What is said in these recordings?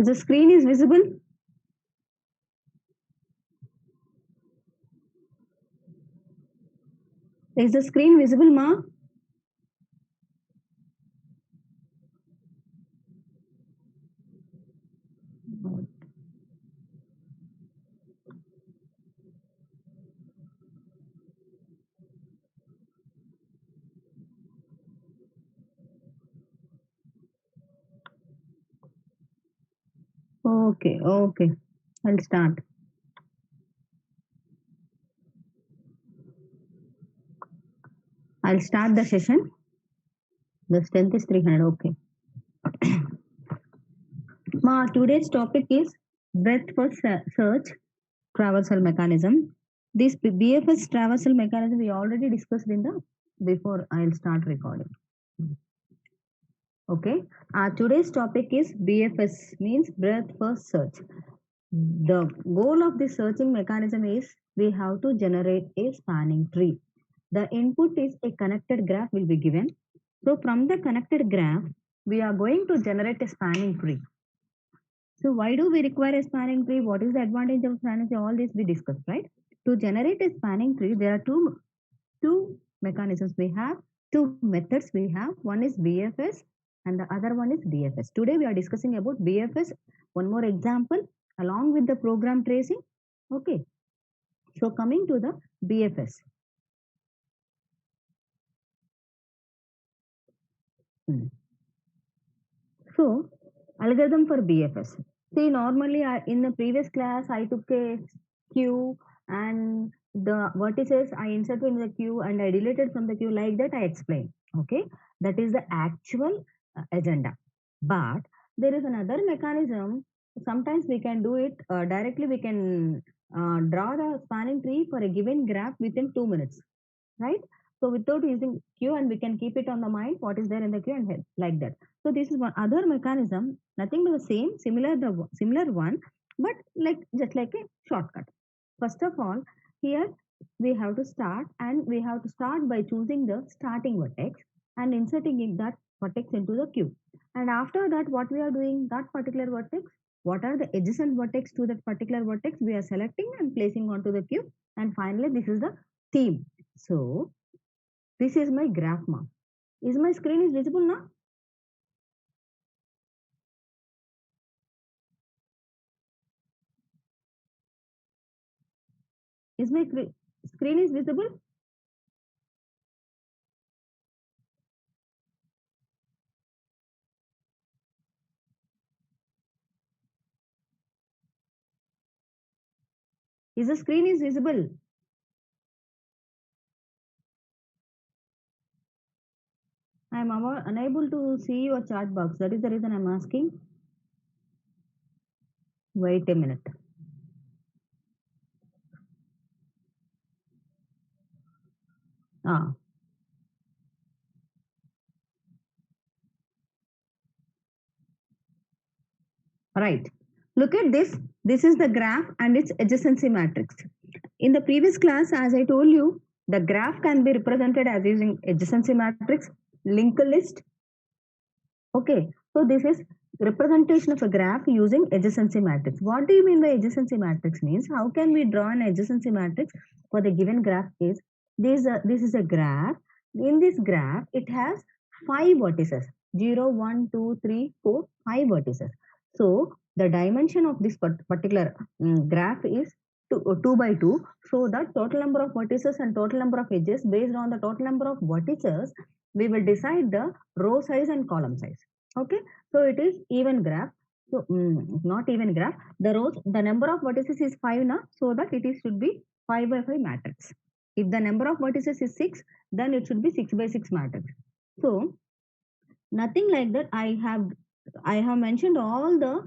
The screen is visible? Is the screen visible, ma? Okay, okay. I'll start. I'll start the session. The strength is 300. Okay. Ma, today's topic is breadth first search traversal mechanism. This BFS traversal mechanism we already discussed in the before I'll start recording. Okay. Today's topic is BFS means breadth first search. The goal of this searching mechanism is we have to generate a spanning tree. The input is a connected graph will be given. So from the connected graph, we are going to generate a spanning tree. So why do we require a spanning tree? What is the advantage of spanning tree? All this we discussed, right? To generate a spanning tree, there are two mechanisms we have, two methods we have. One is BFS and the other one is DFS. Today we are discussing about BFS. One more example along with the program tracing. Okay. So coming to the BFS. So algorithm for BFS. See, normally in the previous class, I took a queue and the vertices I inserted in the queue and I deleted from the queue like that I explained. Okay, that is the actual agenda. But there is another mechanism. Sometimes we can do it directly. We can draw the spanning tree for a given graph within 2 minutes, right? So without using queue and we can keep it on the mind what is there in the queue and head like that. So this is one other mechanism, nothing but the same, similar one, but like just like a shortcut. First of all, here we have to start and we have to start by choosing the starting vertex and inserting that vertex into the queue. And after that, what we are doing, that particular vertex, what are the adjacent vertex to that particular vertex, we are selecting and placing onto the queue. And finally, this is the theme. So this is my graph mark. Is my screen is visible now? Is my screen is visible? Is the screen is visible? I am unable to see your chat box. That is the reason I am asking. Wait a minute. Ah. Right. Look at this. This is the graph and its adjacency matrix. In the previous class, as I told you, the graph can be represented as using adjacency matrix, linked list. Okay. So this is representation of a graph using adjacency matrix. What do you mean by adjacency matrix means? How can we draw an adjacency matrix for the given graph is this is a graph. In this graph, it has 5 vertices 0, 1, 2, 3, 4, 5 vertices. So the dimension of this particular graph is 2 by 2. So that total number of vertices and total number of edges based on the total number of vertices, we will decide the row size and column size. Okay, so it is even graph. So not even graph. The rows, the number of vertices is 5 now, so that it is should be 5 by 5 matrix. If the number of vertices is 6, then it should be 6 by 6 matrix. So nothing like that. I have mentioned all the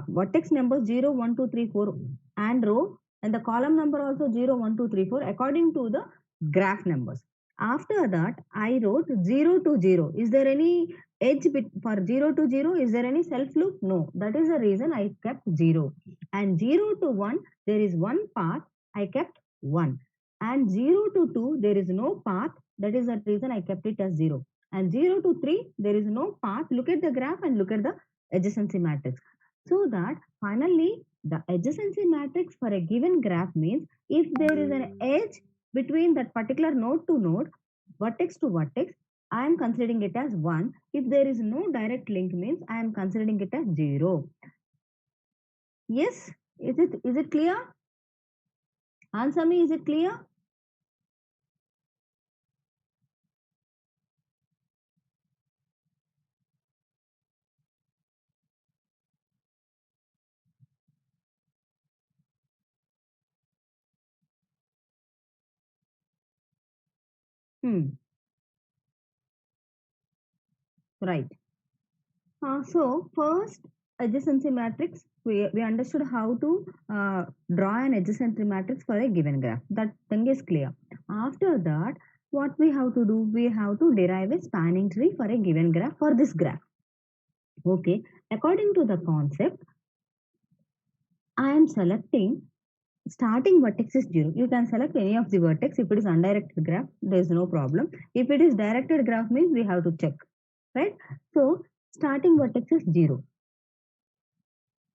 vertex numbers 0, 1, 2, 3, 4 and row and the column number also 0, 1, 2, 3, 4 according to the graph numbers. After that, I wrote 0 to 0. Is there any edge bit for 0 to 0? Is there any self loop? No. That is the reason I kept 0. And 0 to 1, there is one path. I kept 1. And 0 to 2, there is no path. That is the reason I kept it as 0. And 0 to 3, there is no path. Look at the graph and look at the adjacency matrix. So that finally the adjacency matrix for a given graph means if there is an edge between that particular node to node, vertex to vertex, I am considering it as 1. If there is no direct link means I am considering it as 0. Yes, is it clear? Answer me, is it clear? Hmm, right. So first adjacency matrix, we understood how to draw an adjacency matrix for a given graph. That thing is clear. After that, what we have to do? We have to derive a spanning tree for a given graph for this graph. Okay. According to the concept, I am selecting starting vertex is 0. You can select any of the vertex. If it is undirected graph, there is no problem. If it is directed graph means we have to check, right? So starting vertex is 0.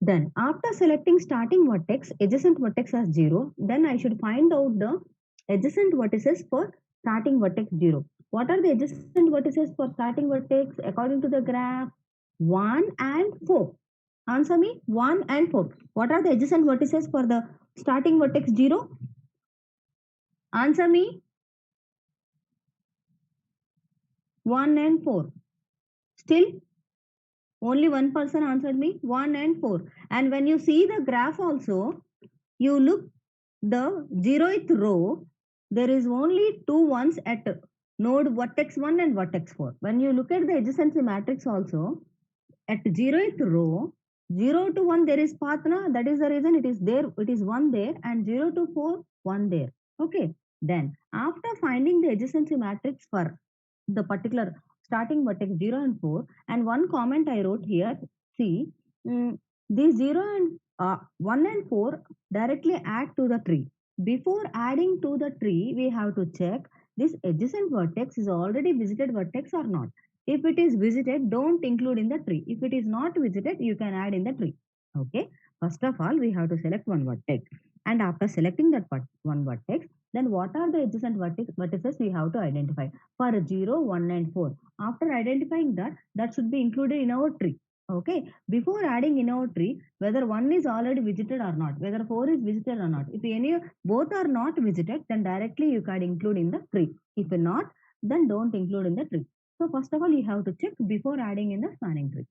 Then after selecting starting vertex, adjacent vertex as 0, then I should find out the adjacent vertices for starting vertex 0. What are the adjacent vertices for starting vertex according to the graph? 1 and 4. Answer me, 1 and 4. What are the adjacent vertices for the starting vertex 0? Answer me, 1 and 4. Still, only one person answered me, 1 and 4. And when you see the graph also, you look the 0th row, there is only two ones at node vertex 1 and vertex 4. When you look at the adjacency matrix also, at 0th row, 0 to 1 there is path, na? That is the reason it is there, it is 1 there, and 0 to 4, 1 there. Okay. Then after finding the adjacency matrix for the particular starting vertex 0 and 4, and one comment I wrote here, see, these 0 and 1 and 4 directly add to the tree. Before adding to the tree, we have to check this adjacent vertex is already visited vertex or not. If it is visited, don't include in the tree. If it is not visited, you can add in the tree. Okay. First of all, we have to select one vertex. And after selecting that one vertex, then what are the adjacent vertices we have to identify for 0, 1 and 4. After identifying that, that should be included in our tree. Okay. Before adding in our tree, whether 1 is already visited or not, whether 4 is visited or not. If any both are not visited, then directly you can include in the tree. If not, then don't include in the tree. So first of all, you have to check before adding in the spanning tree.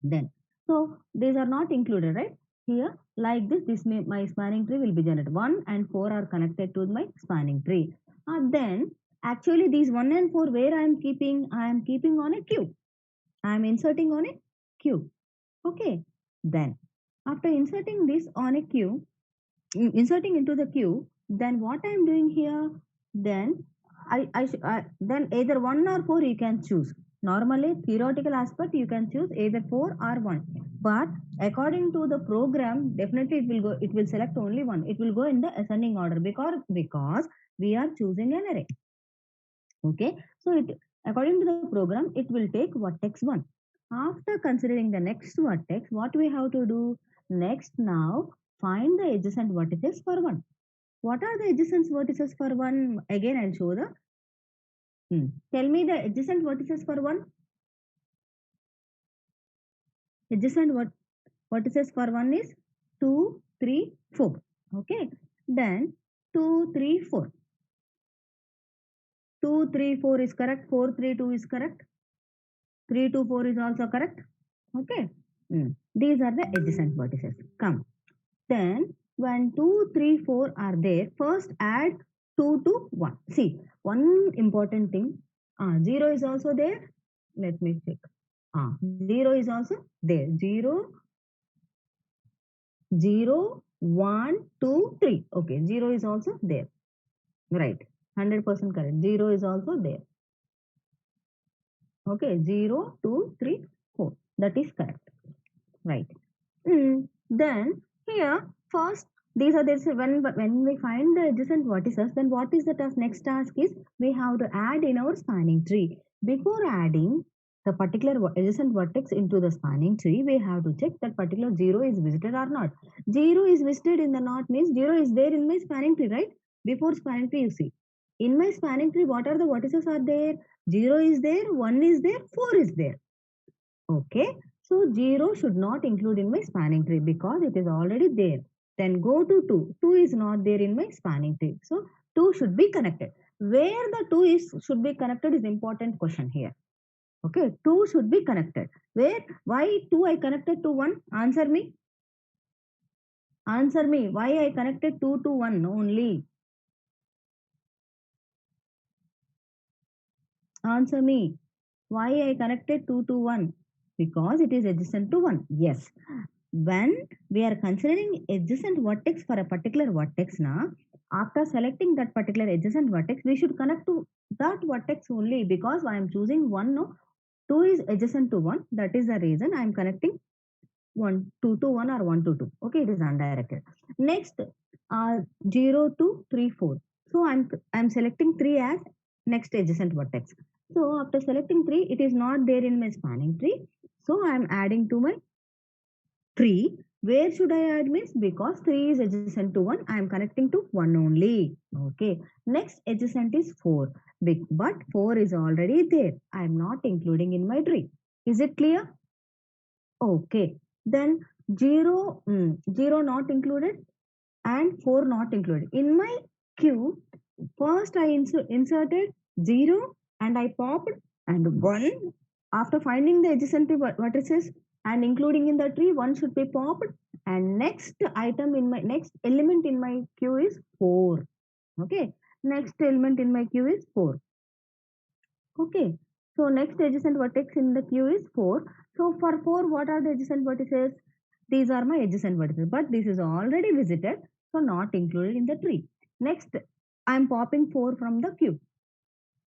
Then, so these are not included, right? Here, like this my spanning tree will be generated. 1 and 4 are connected to my spanning tree. Then, actually these 1 and 4, where I am keeping? I am keeping on a queue. I am inserting on a queue. Okay. Then, after inserting this on a queue, inserting into the queue, then what I am doing here? Then then either 1 or 4 you can choose. Normally, theoretical aspect you can choose either 4 or 1. But according to the program, definitely it will select only one. It will go in the ascending order because we are choosing an array. Okay, so according to the program, it will take vertex 1. After considering the next vertex, what we have to do? Next, now find the adjacent vertices for 1. What are the adjacent vertices for 1? Again, I'll show the. Tell me the adjacent vertices for 1. Adjacent vertices for 1 is 2, 3, 4. Okay. Then 2, 3, 4. 2, 3, 4 is correct. 4, 3, 2 is correct. 3, 2, 4 is also correct. Okay. These are the adjacent vertices. Come. Then when 2, 3, 4 are there, first add 2 to 1. See, one important thing. 0 is also there. Let me check. 0 is also there. 0, 0, 1, 2, 3. Okay, 0 is also there. Right. 100% correct. 0 is also there. Okay, 0, 2, 3, 4. That is correct. Right. Then here first these are this when we find the adjacent vertices, then what is the task? Next task is we have to add in our spanning tree. Before adding, the particular adjacent vertex into the spanning tree, we have to check that particular 0 is visited or not. 0 is visited in the not means 0 is there in my spanning tree, right? Before spanning tree, you see. In my spanning tree, what are the vertices are there? 0 is there, 1 is there, 4 is there. Okay. So 0 should not include in my spanning tree because it is already there. Then go to 2. 2 is not there in my spanning tree. So 2 should be connected. Where the 2 is should be connected is important question here. Okay, 2 should be connected. Where? Why 2 I connected to 1? Answer me. Answer me. Why I connected 2 to 1 only? Answer me. Why I connected 2 to 1? Because it is adjacent to 1. Yes. When we are considering adjacent vertex for a particular vertex now, after selecting that particular adjacent vertex, we should connect to that vertex only because I am choosing 1, no? 2 is adjacent to 1. That is the reason I am connecting 1, 2 to 1 or 1 to 2. Okay, it is undirected. Next, 0 to 3, 4. So I'm selecting 3 as next adjacent vertex. So after selecting 3, it is not there in my spanning tree. So I'm adding to my 3. Where should I add means because 3 is adjacent to 1, I am connecting to 1 only. Okay. Next adjacent is 4. But 4 is already there. I am not including in my tree. Is it clear? Okay. Then 0 not included and 4 not included. In my queue, first I inserted 0 and I popped and 1. After finding the adjacent vertices and including in the tree, 1 should be popped. And next item in my next element in my queue is 4. Okay. Next element in my queue is 4. Okay. So next adjacent vertex in the queue is 4. So for 4, what are the adjacent vertices? These are my adjacent vertices, but this is already visited, so not included in the tree. Next, I am popping 4 from the queue,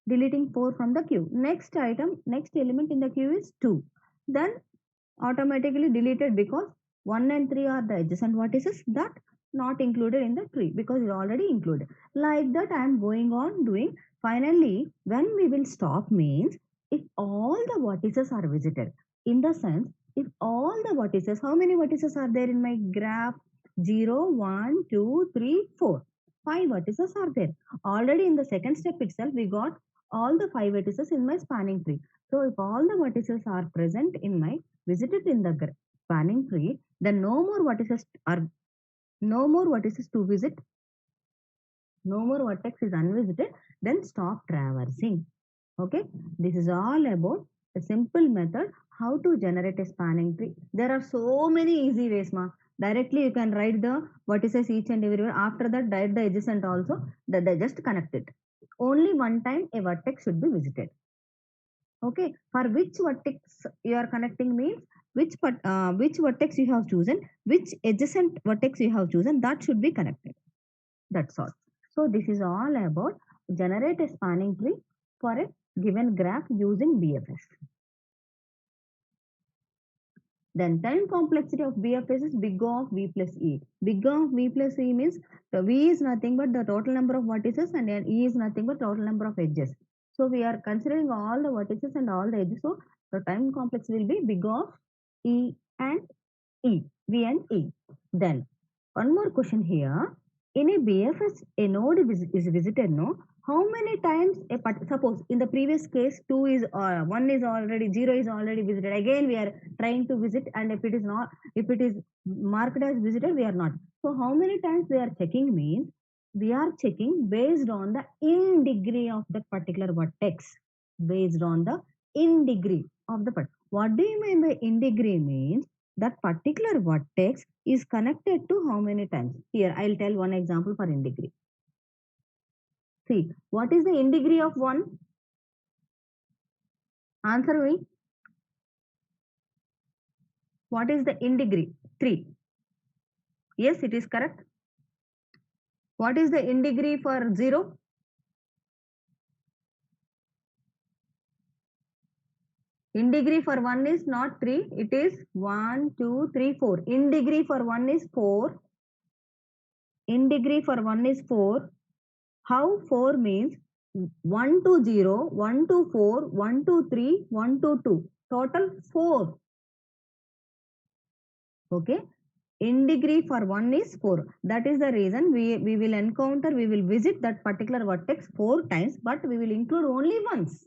deleting 4 from the queue. Next item, next element in the queue is 2. Then automatically deleted because 1 and 3 are the adjacent vertices that not included in the tree because it's already included. Like that, I am going on doing. Finally, when we will stop means if all the vertices are visited, in the sense, if all the vertices, how many vertices are there in my graph? 0, 1, 2, 3, 4. 5 vertices are there. Already in the second step itself, we got all the 5 vertices in my spanning tree. So if all the vertices are present in my visited in the spanning tree, then no more vertices to visit, no more vertex is unvisited, then stop traversing. Okay, this is all about a simple method how to generate a spanning tree. There are so many easy ways, ma. Directly you can write the vertices each and everywhere. After that, write the adjacent also. That they just connect it. Only one time a vertex should be visited. Okay, for which vertex you are connecting means which vertex you have chosen, which adjacent vertex you have chosen, that should be connected. That's all. So this is all about generate a spanning tree for a given graph using BFS. Then time complexity of BFS is big O of V plus E. Big O of V plus E means the V is nothing but the total number of vertices and E is nothing but total number of edges. So we are considering all the vertices and all the edges. So the time complex will be big O of E and E, V and E. Then one more question here. In a BFS, a node is visited, no? How many times suppose in the previous case 2 is 1 is already 0 is already visited. Again we are trying to visit, and if it is not, if it is marked as visited, we are not. So how many times we are checking means we are checking based on the in degree of that particular vertex. Based on the in degree of the vertex. What do you mean by in degree means? That particular vertex is connected to how many times? Here, I'll tell one example for in degree. See, what is the in degree of 1? Answer me. What is the in degree? 3. Yes, it is correct. What is the in degree for 0? In degree for 1 is not 3. It is 1, 2, 3, 4. In degree for 1 is 4. In degree for 1 is 4. How 4 means 1 to 0, 1 to 4, 1 to 3, 1 to 2. Total 4. Okay. In degree for 1 is 4. That is the reason we will encounter, we will visit that particular vertex 4 times, but we will include only once.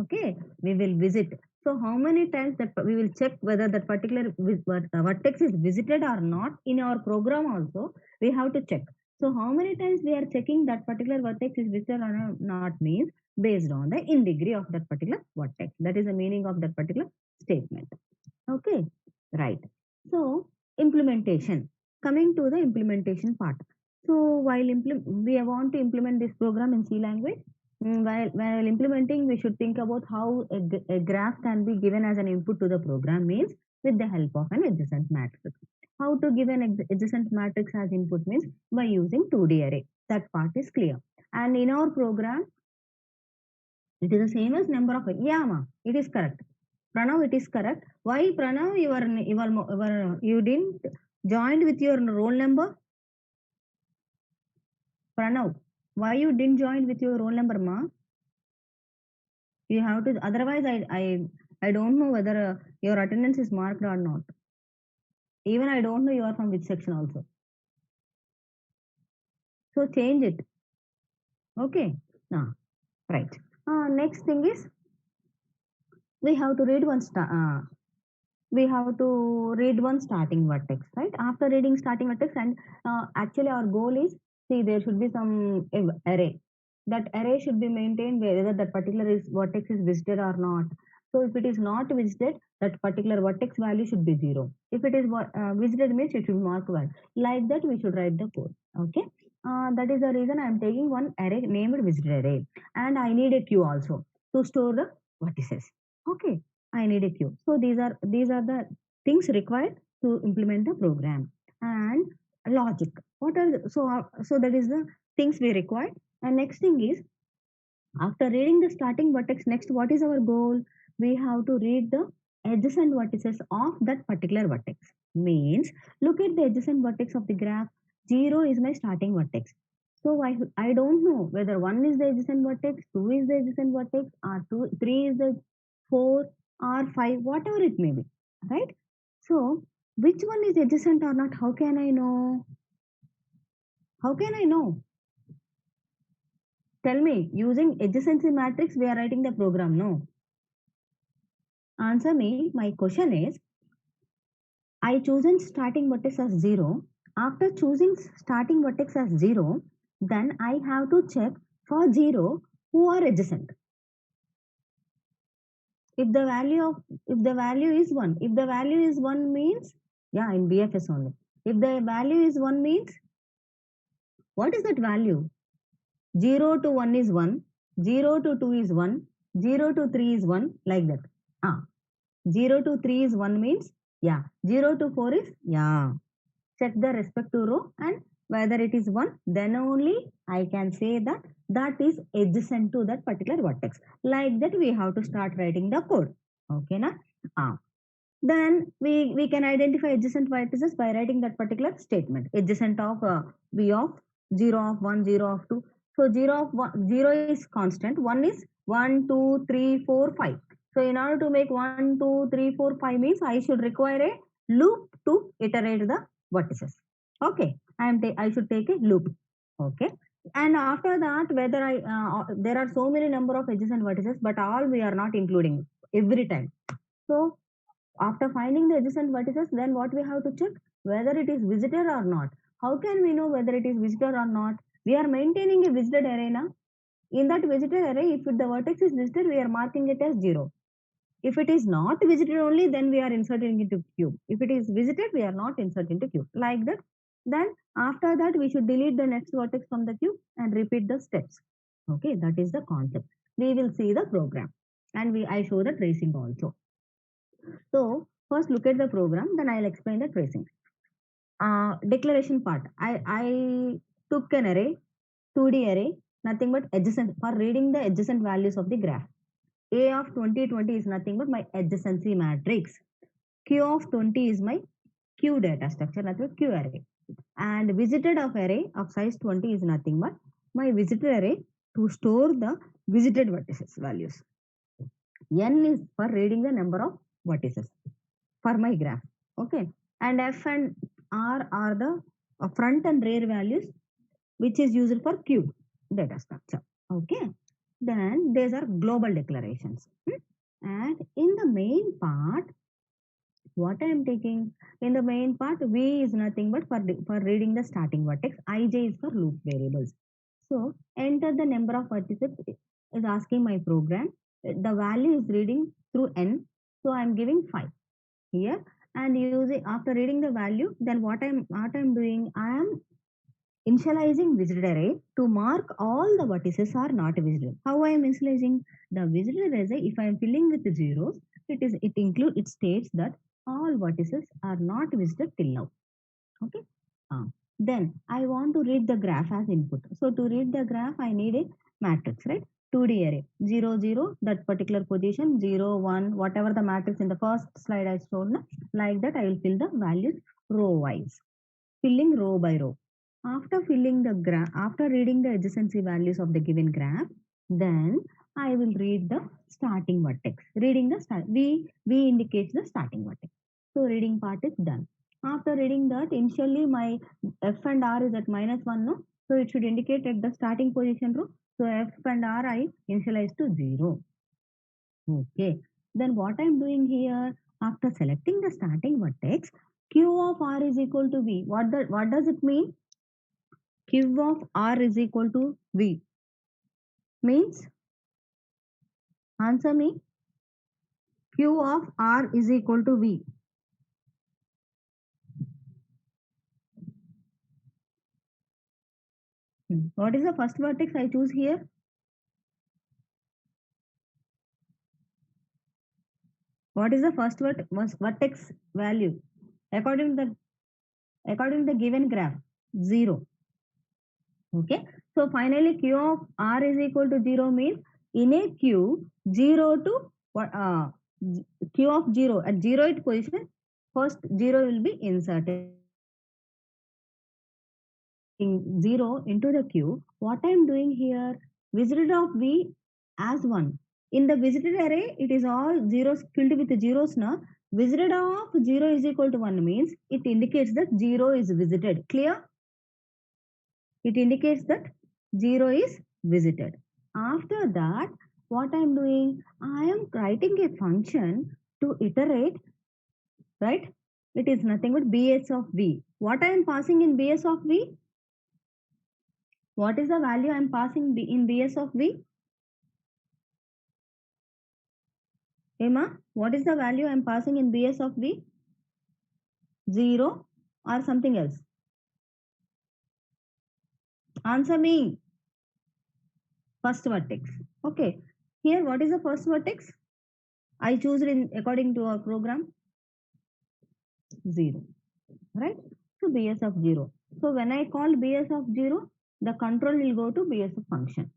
Okay, we will visit. So how many times that we will check whether that particular vertex is visited or not in our program also, we have to check. So how many times we are checking that particular vertex is visited or not means based on the in degree of that particular vertex. That is the meaning of that particular statement. Okay, right. So implementation. Coming to the implementation part. So while we want to implement this program in C language, while implementing, we should think about how a graph can be given as an input to the program means with the help of an adjacent matrix. How to give an adjacent matrix as input means by using 2D array. That part is clear. And in our program, it is the same as number of, yeah, ma, it is correct. Pranav, it is correct. Why, Pranav, you didn't join with your roll number? Pranav, why you didn't join with your roll number, ma? You have to, otherwise I don't know whether your attendance is marked or not. Even I don't know you are from which section also. So change it. Okay. Now, right. Next thing is we have to read one starting vertex, right? After reading starting vertex, and actually our goal is, see, there should be some array. That array should be maintained whether that particular vertex is visited or not. So if it is not visited, that particular vertex value should be 0. If it is visited means it should mark 1. Like that we should write the code. Okay. That is the reason I am taking one array named visited array, and I need a queue also to store the vertices. Okay. I need a queue. So these are the things required to implement the program. And logic. What are so that is the things we require. And next thing is, after reading the starting vertex, next what is our goal? We have to read the adjacent vertices of that particular vertex. Means look at the adjacent vertex of the graph. 0 is my starting vertex. So I don't know whether 1 is the adjacent vertex, 2 is the adjacent vertex, or 3 is the 4 or 5, whatever it may be. Right? So which one is adjacent or not? How can I know? How can I know? Tell me, using adjacency matrix, we are writing the program, no? Answer me. My question is, I chosen starting vertex as 0. After choosing starting vertex as 0, then I have to check for 0 who are adjacent. If the value is 1, if the value is 1 means, yeah, in BFS only. If the value is 1 means, what is that value? 0 to 1 is 1, 0 to 2 is 1, 0 to 3 is 1, like that. 0 to 3 is 1 means, yeah. 0 to 4 is, yeah. Check the respective row, and whether it is 1, then only I can say that that is adjacent to that particular vertex. Like that, we have to start writing the code. Okay, na? Then we can identify adjacent vertices by writing that particular statement. Adjacent of V of 0 of 1, 0 of 2. So 0 of 1, 0 is constant. 1 is 1, 2, 3, 4, 5. So in order to make 1, 2, 3, 4, 5 means I should require a loop to iterate the vertices. Okay, I should take a loop. Okay, and after that, whether there are so many number of adjacent vertices, but all we are not including every time. So after finding the adjacent vertices, then what we have to check? Whether it is visited or not. How can we know whether it is visited or not? We are maintaining a visited array now. In that visited array, if the vertex is visited, we are marking it as 0. If it is not visited only, then we are inserting into queue. If it is visited, we are not inserting into queue. Like that. Then after that, we should delete the next vertex from the queue and repeat the steps. Okay, that is the concept. We will see the program, and I show the tracing also. So first look at the program, then I'll explain the tracing. Declaration part. I took an array, 2D array, nothing but adjacent, for reading the adjacent values of the graph. A of 2020 is nothing but my adjacency matrix. Q of 20 is my Q data structure, nothing but Q array. And visited of array of size 20 is nothing but my visited array to store the visited vertices values. N is for reading the number of vertices for my graph. Okay. And F and R are the front and rear values which is used for Q data structure. Okay. Then these are global declarations. And in the main part, what I am taking in the main part, V is nothing but for reading the starting vertex. Ij is for loop variables. So enter the number of vertices is asking my program. The value is reading through n. So I am giving 5 here, and using after reading the value, then what I'm doing, I am initializing visited array to mark all the vertices are not visited. How I am initializing the visited array? If I am filling with zeros, it states that all vertices are not visited till now. Okay. Then I want to read the graph as input. So to read the graph, I need a matrix, right? 2D array 0 0, that particular position 0 1, whatever the matrix in the first slide I showed, like that I will fill the values row wise, filling row by row. After filling the graph, after reading the adjacency values of the given graph, then I will read the starting vertex. Reading the V indicates the starting vertex. So reading part is done. After reading that, initially my F and R is at -1, no? So it should indicate at the starting position row. So F and R I initialize to 0. Okay. Then what I'm doing here, after selecting the starting vertex, Q of R is equal to V. What does it mean? Q of R is equal to V. Means, answer me. Q of R is equal to V. What is the first vertex I choose here? What is the first vertex value? According to the given graph, 0. Okay. So finally Q of R is equal to 0 means in a Q, 0 to Q of 0 at 0th position, first 0 will be inserted. 0 into the Q. What I am doing here, visited of V as 1. In the visited array, it is all zeros filled with zeros now. Visited of 0 is equal to 1 means it indicates that 0 is visited. Clear? It indicates that 0 is visited. After that, what I am doing, I am writing a function to iterate, right? It is nothing but BS of V. What I am passing in BS of V? What is the value I am passing in BS of V? Emma, what is the value I am passing in BS of V? 0 or something else? Answer me. First vertex. Okay. Here, what is the first vertex? I choose it in according to our program. 0. Right? So BS of 0. So when I call BS of 0, the control will go to BSF function.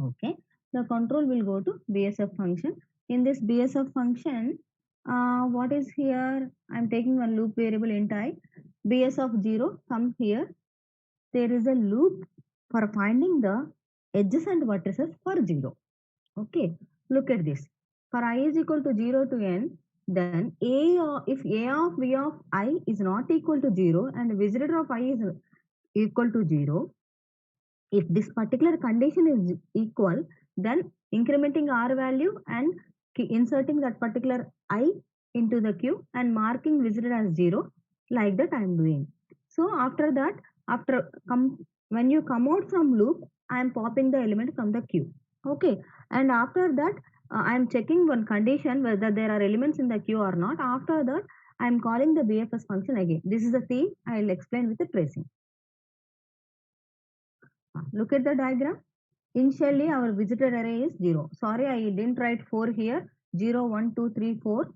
Okay. The control will go to BSF function. In this BSF function, what is here? I'm taking one loop variable int I. BS of 0, come here. There is a loop for finding the adjacent vertices for 0. Okay. Look at this. For I is equal to 0 to n, then if A of V of I is not equal to 0 and visitor of I is equal to 0, if this particular condition is equal, then incrementing R value and inserting that particular I into the queue and marking visited as 0, like that I am doing. So after that, when you come out from loop, I am popping the element from the queue. Okay. And after that, I am checking one condition whether there are elements in the queue or not. After that, I am calling the BFS function again. This is the theme I will explain with the tracing. Look at the diagram. Initially, our visited array is 0. Sorry, I didn't write 4 here. 0, 1, 2, 3, 4.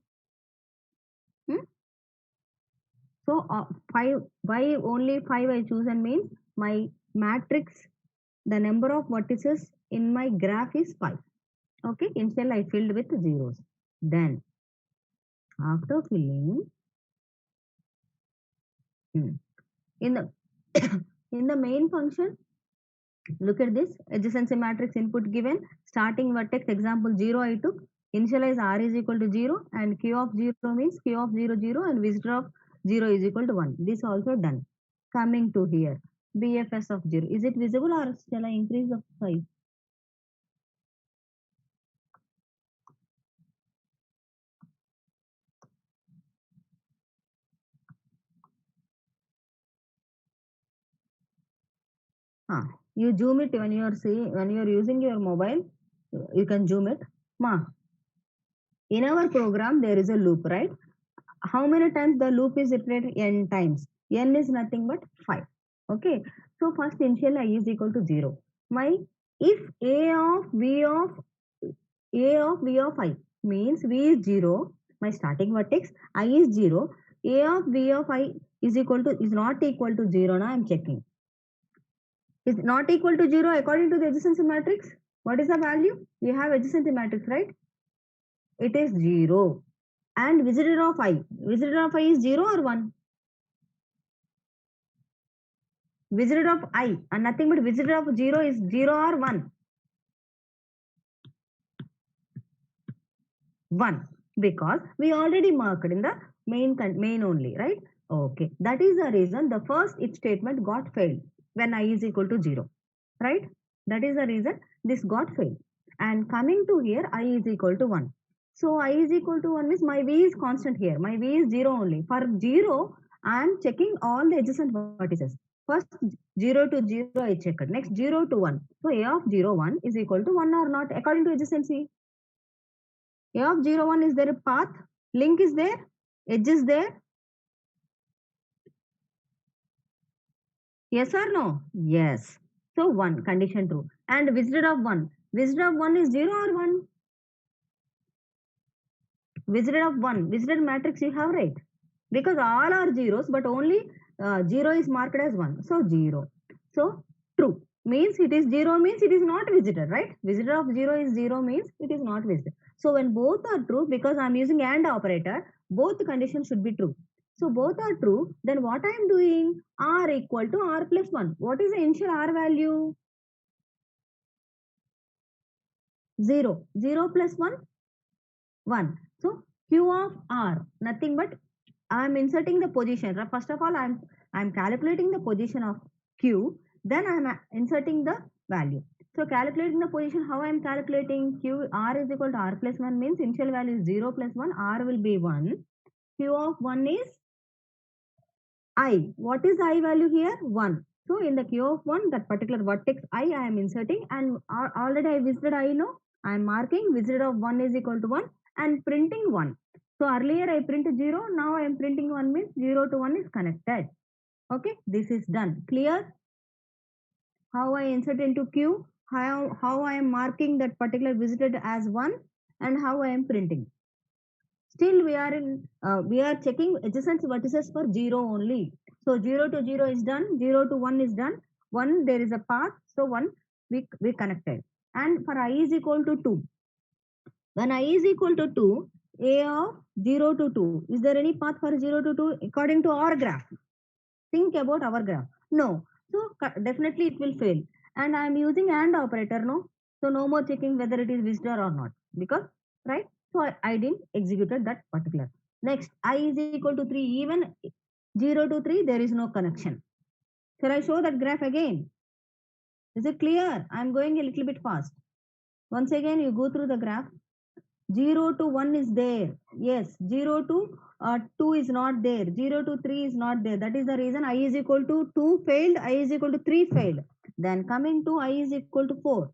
So, 5, why only 5 I chosen means my matrix, the number of vertices in my graph is 5. Okay, initially I filled with zeros. Then, after filling, in the in the main function, Look at this adjacency matrix input given. Starting vertex example 0 I took. Initialize r is equal to 0 and q of 0 means q of 0 0 and visitor of 0 is equal to 1. This also done. Coming to here. BFS of 0. Is it visible or shall I increase the size? You zoom it when you are using your mobile. You can zoom it. Ma, in our program there is a loop, right? How many times the loop is repeated? N times. N is nothing but 5. Okay. So first initial I is equal to 0. My if a of v of I means v is 0, my starting vertex I is 0, a of v of I is not equal to 0. Now I am checking. Is not equal to 0 according to the adjacency matrix. What is the value? We have adjacency matrix, right? It is 0. And visitor of I. Visitor of I is 0 or 1? Visitor of I and nothing but visitor of 0 is 0 or 1? 1. Because we already marked in the main only, right? Okay. That is the reason the first if statement got failed when I is equal to 0. Right? That is the reason this got failed. And coming to here, I is equal to 1. So I is equal to 1 means my V is constant here. My V is 0 only. For 0, I am checking all the adjacent vertices. First 0 to 0 I checked. Next 0 to 1. So A of 0, 1 is equal to 1 or not according to adjacency. A of 0, 1 is there a path? Link is there? Edge is there? Yes or no? Yes. So 1, condition true. And visitor of 1. Visitor of 1 is 0 or 1? Visitor of 1. Visitor matrix you have, right? Because all are zeros, but only 0 is marked as 1. So 0. So true. Means it is 0 means it is not visited, right? Visitor of 0 is 0 means it is not visited. So when both are true, because I am using AND operator, both conditions should be true. So both are true, then what I am doing? R equal to R plus 1. What is the initial R value? 0. 0 plus 1? 1. So Q of R, nothing but I am inserting the position. First of all, I am calculating the position of Q. Then I am inserting the value. So calculating the position, how I am calculating Q R is equal to R plus 1 means initial value is 0 plus 1. R will be 1. Q of 1 is I. What is the I value here? 1. So in the Q of 1, that particular vertex I am inserting and already I visited I know. I am marking visited of 1 is equal to 1 and printing 1. So earlier I printed 0, now I am printing 1 means 0 to 1 is connected. Okay, this is done. Clear? How I insert into Q, how I am marking that particular visited as 1 and how I am printing. Still we are checking adjacent vertices for 0 only. So 0 to 0 is done, 0 to 1 is done, 1 there is a path, so 1 we connected. And for I is equal to 2, when I is equal to 2, A of 0 to 2, is there any path for 0 to 2 according to our graph? Think about our graph. No. So definitely it will fail. And I am using AND operator, no? So no more checking whether it is visitor or not. Because, right? So I didn't executed that particular. Next, I is equal to 3. Even 0 to 3, there is no connection. Shall I show that graph again? Is it clear? I am going a little bit fast. Once again, you go through the graph. 0 to 1 is there. Yes, 0 to 2 is not there. 0 to 3 is not there. That is the reason I is equal to 2 failed, I is equal to 3 failed. Then coming to I is equal to 4.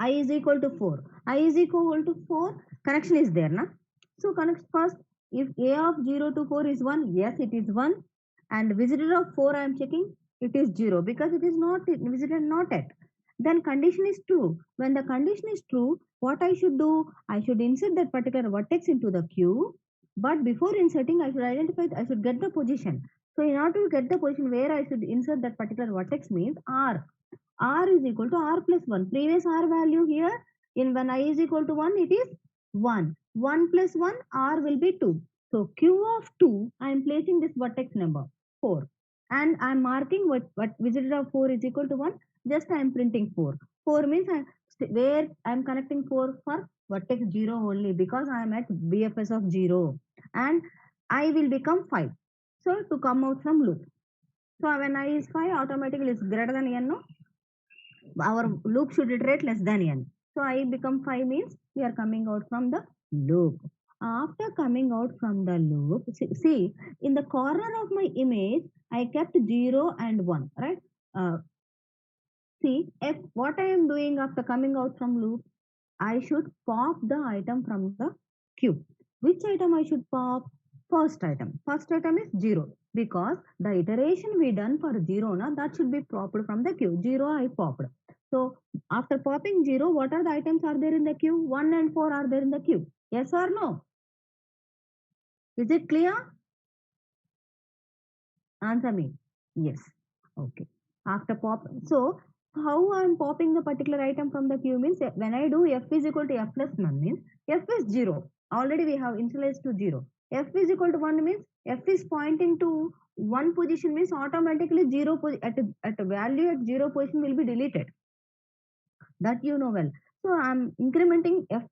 I is equal to 4. I is equal to 4. Connection is there, na? So connect first. If A of 0 to 4 is 1, yes, it is 1. And visitor of 4 I am checking, it is 0 because it is not visited not yet. Then condition is true. When the condition is true, what I should do? I should insert that particular vertex into the queue. But before inserting, I should get the position. So in order to get the position where I should insert that particular vertex means R. R is equal to R plus 1. Previous R value here, in when I is equal to 1, it is 1. 1 plus 1, R will be 2. So Q of 2, I am placing this vertex number 4. and I'm marking what visited of 4 is equal to 1. Just I'm printing 4. 4 means where I'm connecting 4 for vertex 0 only, because I'm at BFS of 0, and I will become 5. So to come out from loop. So when I is 5, automatically is greater than n, no? Our loop should iterate less than n. So I become 5 means we are coming out from the loop. After coming out from the loop, see in the corner of my image, I kept 0 and 1, right? Uh, See, if what I am doing after coming out from loop, I should pop the item from the queue. Which item I should pop? First item. First item is 0, because the iteration we done for 0, na, that should be popped from the queue. 0 I popped. So after popping 0, what are the items are there in the queue? 1 and 4 are there in the queue. Yes or no? Is it clear? Answer me. Yes. Okay. After pop, so how I'm popping the particular item from the queue means when I do f is equal to f plus 1 means f is 0. Already we have initialized to 0. F is equal to 1 means f is pointing to 1 position means automatically 0 at a value at 0 position will be deleted. That you know well. So I'm incrementing f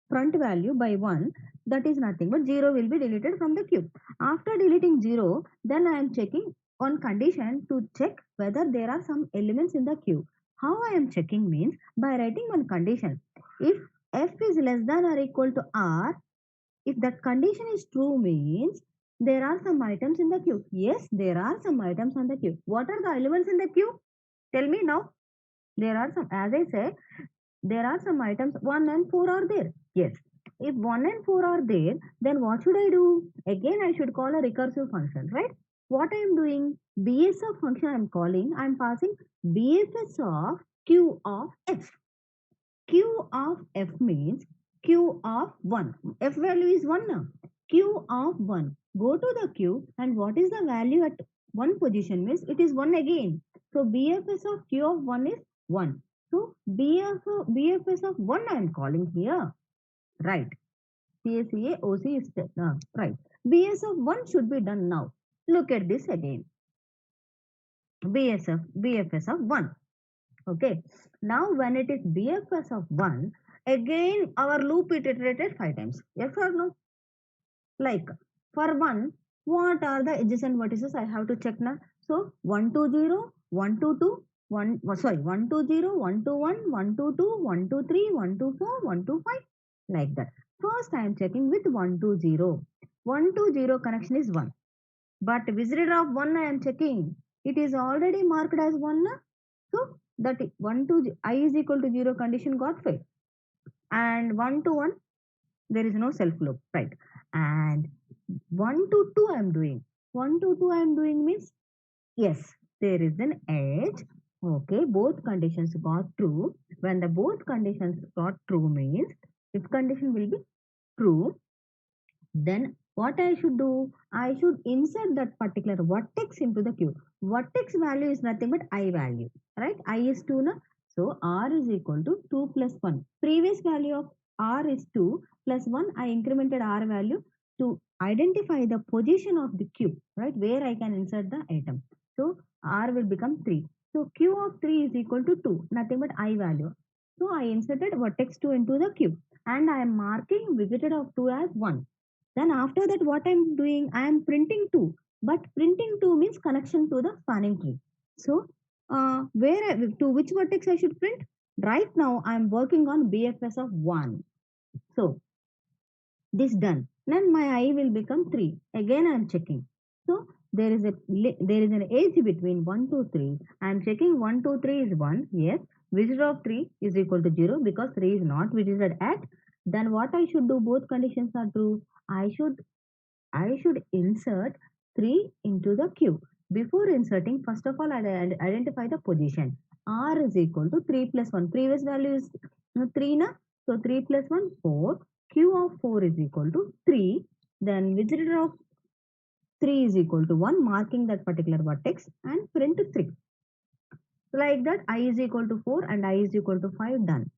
front value by 1, that is nothing but 0 will be deleted from the queue. After deleting 0, then I am checking on condition to check whether there are some elements in the queue. How I am checking means by writing one condition. If f is less than or equal to r, if that condition is true means there are some items in the queue. Yes, there are some items on the queue. What are the elements in the queue? Tell me now. There are some, as I said, there are some items 1 and 4 are there. Yes. If 1 and 4 are there, then what should I do? Again, I should call a recursive function, right? What I am doing? BSF function I am calling. I am passing BFS of Q of F. Q of F means Q of 1. F value is 1 now. Q of 1. Go to the Q, and what is the value at one position means it is 1 again. So BFS of Q of 1 is 1. So BFS of 1 I am calling here. Right. CACA OC is right. BS of 1 should be done now. Look at this again. BFS of 1. Okay. Now when it is BFS of 1, again our loop it iterated 5 times. Yes or no? Like for 1, what are the adjacent vertices I have to check now? So 1 to 0, 1 to 2, 1, sorry, 1 to 0, 1 to 1, 1 to 2, 1 to 3, 1 to 4, 1 to 5, like that. First I am checking with 1 to 0. 1 to 0 connection is 1. But visitor of 1 I am checking. It is already marked as 1. So that 1 to I is equal to 0 condition got failed. And 1 to 1, there is no self loop, right? And 1 to 2 I am doing. 1 to 2 I am doing means, yes, there is an edge. Okay, both conditions got true. When the both conditions got true means, if condition will be true, then what I should do? I should insert that particular vertex into the queue. Vertex value is nothing but I value, right? I is 2 na? So R is equal to 2 plus 1. Previous value of R is 2 plus 1. I incremented R value to identify the position of the queue, right? Where I can insert the item. So R will become 3. So Q of 3 is equal to 2, nothing but I value. So I inserted vertex 2 into the queue, and I am marking visited of 2 as 1. Then after that, what I'm doing, I am printing 2. But printing 2 means connection to the spanning tree. So to which vertex I should print? Right now, I'm working on BFS of 1. So this done. Then my I will become 3. Again, I'm checking. So there is an edge between 1 to 3. I'm checking 1 to 3 is 1. Yes. Visitor of 3 is equal to 0 because 3 is not visited at. Then what I should do? Both conditions are true. I should insert 3 into the queue. Before inserting, first of all, I identify the position. R is equal to 3 plus 1. Previous value is 3 na? So 3 plus 1, 4. Q of 4 is equal to 3. Then visitor of 3 is equal to 1, marking that particular vertex, and print 3. Like that, I is equal to 4 and I is equal to 5, done.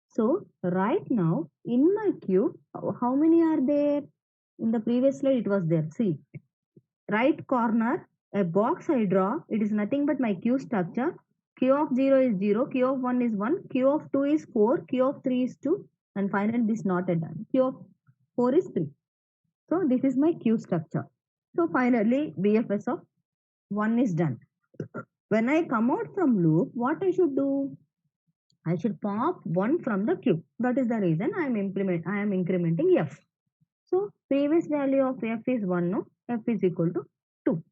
So right now in my queue, how many are there? In the previous slide it was there. See, right corner a box I draw, it is nothing but my Q structure. Q of 0 is 0, Q of 1 is 1, Q of 2 is 4, Q of 3 is 2, and finally this not a done. Q of 4 is 3. So this is my Q structure. So finally BFS of 1 is done. When I come out from loop, what I should do? I should pop 1 from the Q. That is the reason I am incrementing F. So previous value of F is 1, no? F is equal to 2.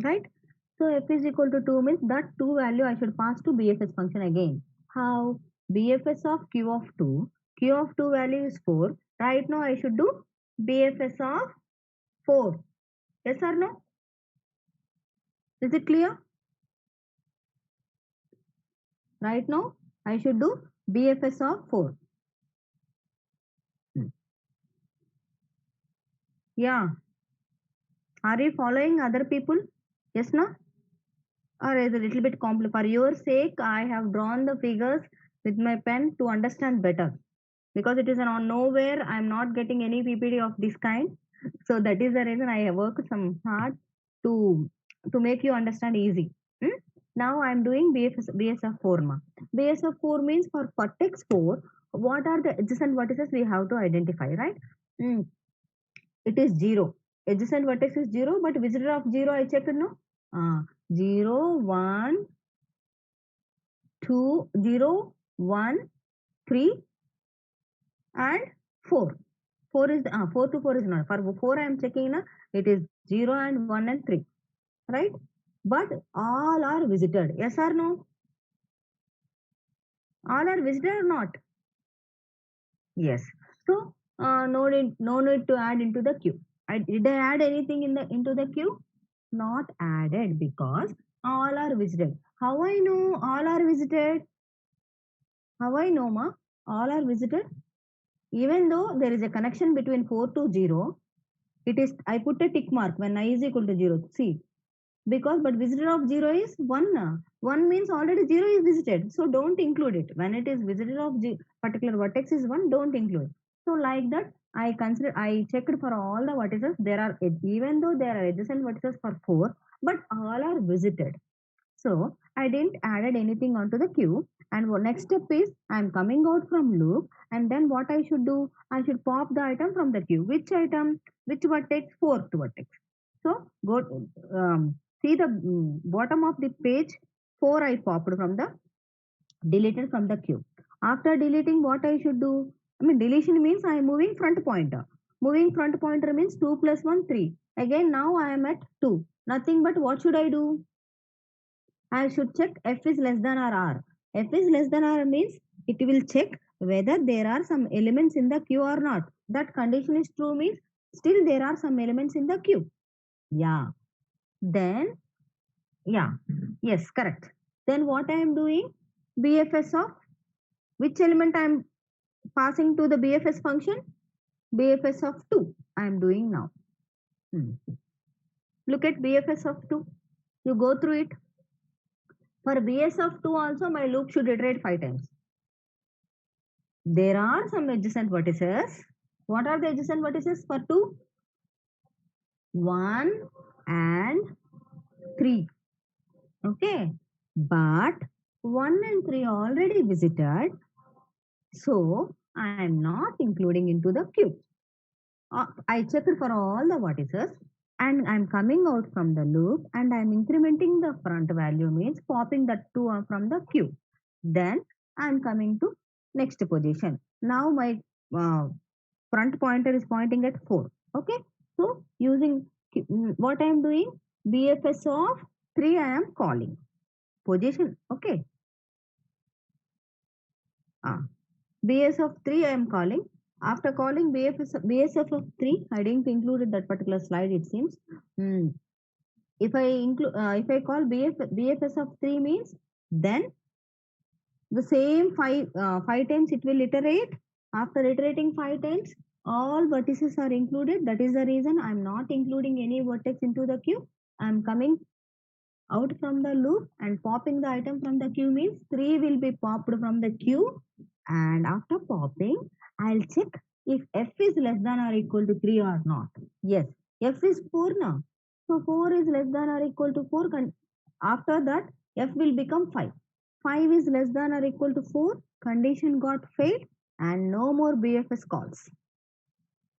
Right? So F is equal to 2 means that 2 value I should pass to BFS function again. How? BFS of Q of 2. Q of 2 value is 4. Right now I should do BFS of 4. Yes or no? Is it clear? Right now I should do BFS of 4. Yeah. Are you following other people? Yes, no? Or is a little bit complex? For your sake, I have drawn the figures with my pen to understand better. Because it is on nowhere, I am not getting any PPT of this kind. So that is the reason I have worked some hard to make you understand easy. Now I am doing BSF4 ma. BSF4 means for vertex 4, what are the adjacent vertices we have to identify, right? It is 0. Adjacent vertex is 0, but visitor of 0 I checked, no? 0, 1, 2, 0, 1, 3 and 4. 4 is 4 to 4 is not. For 4 I am checking, na, it is 0 and 1 and 3. Right? But all are visited. Yes or no? All are visited or not? Yes. So no need to add into the queue. Did I add anything into the queue? Not added because all are visited. How I know all are visited? How I know ma? All are visited? Even though there is a connection between 4 to 0, it is I put a tick mark when I is equal to 0. See, because but visitor of 0 is 1 na. 1 means already 0 is visited, so don't include it. When it is visitor of particular vertex is 1, don't include. So like that I checked for all the vertices. There are, even though there are adjacent vertices for 4, but all are visited. So I didn't added anything onto the queue. And next step is I'm coming out from loop, and then what I should do? I should pop the item from the queue. Which item? Which vertex? 4th vertex. So go see the bottom of the page. 4 I popped from the deleted from the queue. After deleting, what I should do? I mean, deletion means I am moving front pointer. Moving front pointer means 2 plus 1 3. Again now I am at 2. Nothing but what should I do? I should check F is less than or R. F is less than R means it will check whether there are some elements in the queue or not. That condition is true means still there are some elements in the queue. Yeah. Then, yeah. Yes, correct. Then what I am doing? BFS of which element I am passing to the BFS function? BFS of 2 I am doing now. Look at BFS of 2. You go through it. For BS of 2 also my loop should iterate 5 times. There are some adjacent vertices. What are the adjacent vertices for 2? 1 and 3. Okay. But 1 and 3 already visited. So I am not including into the queue. I checked for all the vertices and I'm coming out from the loop and I'm incrementing the front value means popping that 2 from the queue. Then I'm coming to next position. Now my front pointer is pointing at 4. Okay. So using what I am doing, BFS of 3 I am calling. Position. Okay. BS of 3 I am calling. After calling BSF of 3, I didn't include that particular slide it seems. If I call BFS of 3 means then the same 5 times it will iterate. After iterating 5 times, all vertices are included. That is the reason I am not including any vertex into the queue. I am coming out from the loop and popping the item from the queue means 3 will be popped from the queue, and after popping I'll check if f is less than or equal to 3 or not. Yes, f is 4 now. So 4 is less than or equal to 4. After that, f will become 5. 5 is less than or equal to 4. Condition got failed and no more BFS calls.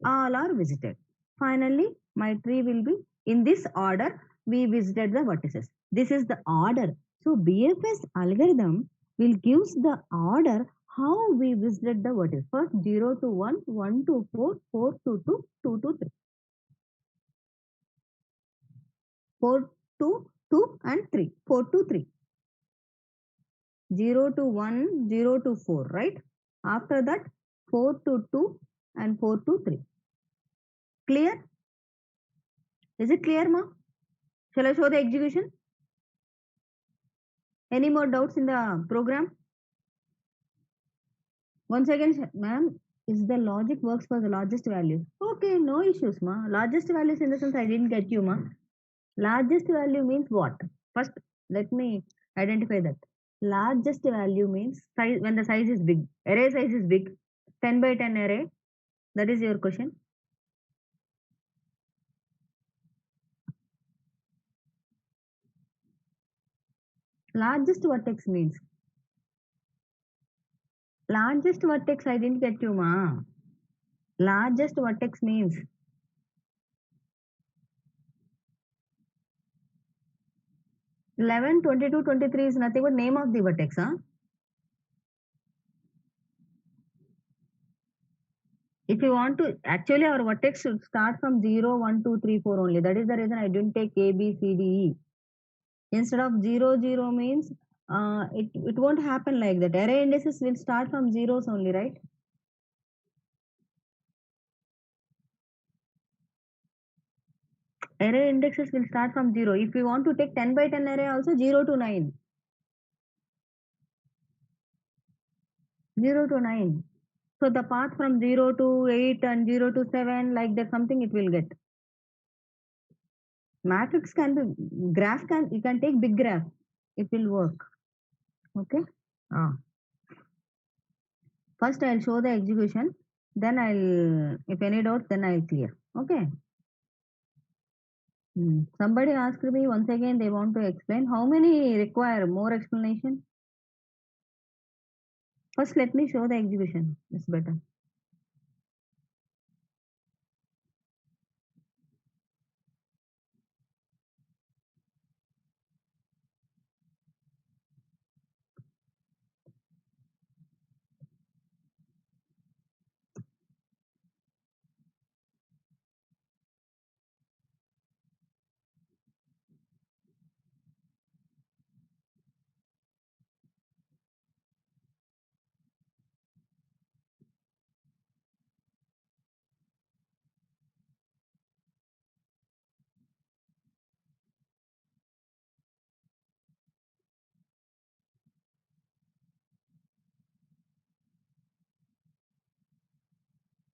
All are visited. Finally, my tree will be in this order. We visited the vertices. This is the order. So BFS algorithm will gives the order how we visited the vertices. First 0 to 1, 1 to 4, 4 to 2, 2 to 3. 4 to 2 and 3. 4 to 3. 0 to 1, 0 to 4, right? After that, 4 to 2 and 4 to 3. Clear? Is it clear, ma? Shall I show the execution? Any more doubts in the program? Once again, ma'am, is the logic works for the largest value? Okay, no issues, ma. Largest values in the sense I didn't get you, ma. Largest value means what? First, let me identify that. Largest value means size when the size is big. Array size is big. 10 by 10 array. That is your question. Largest vertex means. Largest vertex I didn't get you, ma. Largest vertex means 11, 22, 23 is nothing but name of the vertex, huh? If you want to, actually our vertex should start from 0, 1, 2, 3, 4 only. That is the reason I didn't take A, B, C, D, E. Instead of 0, 0 means it won't happen like that. Array indices will start from zeros only, right? Array indexes will start from 0. If you want to take 10 by 10 array also 0 to 9. 0 to 9. So the path from 0 to 8 and 0 to 7 like that something it will get. Matrix can be, graph can, you can take big graph. It will work. Okay. First I'll show the execution. Then if any doubt, then I'll clear. Okay. Somebody asked me once again, they want to explain. How many require more explanation? First, let me show the execution. It's better.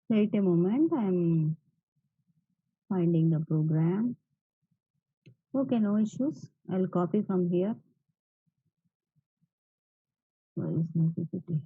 Wait a moment. I'm finding the program. Okay, no issues. I'll copy from here. Where is my PPT?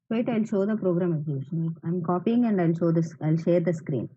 Wait, I'll show the program execution. I'm copying and I'll show this. I'll share the screen.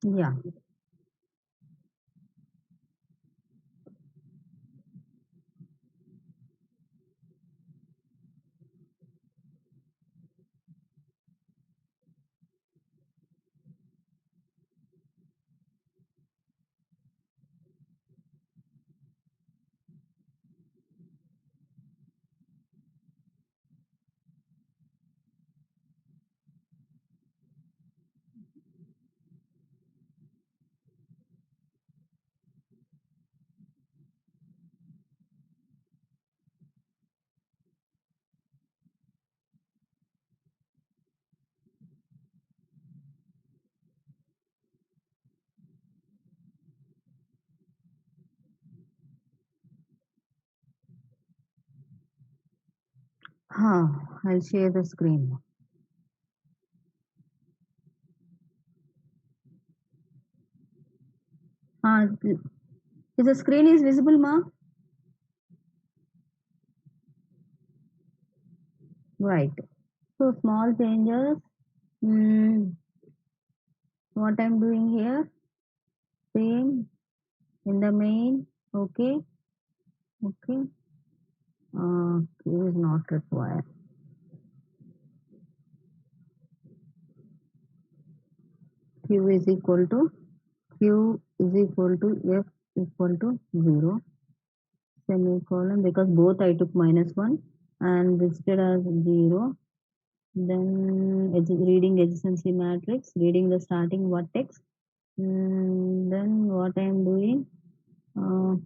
Yeah. Huh. I'll share the screen. Is the screen is visible, ma? Right. So small changes. Mm, what I'm doing here? Same in the main. Okay. Okay. Q is not required. Q is equal to Q is equal to F equal to 0 semicolon, because both I took -1 and listed as 0. Then reading adjacency matrix, reading the starting vertex. Then what I am doing? Uh,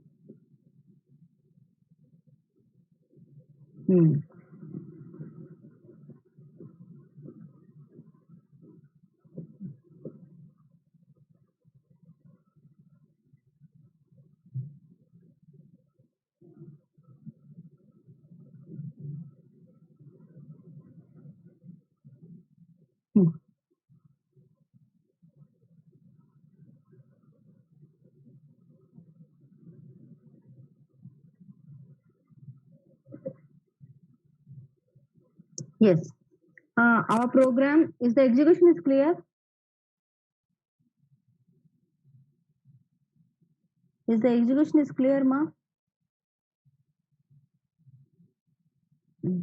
hmm, hmm. Yes. Our program is the execution is clear. Is the execution is clear, ma? Hmm.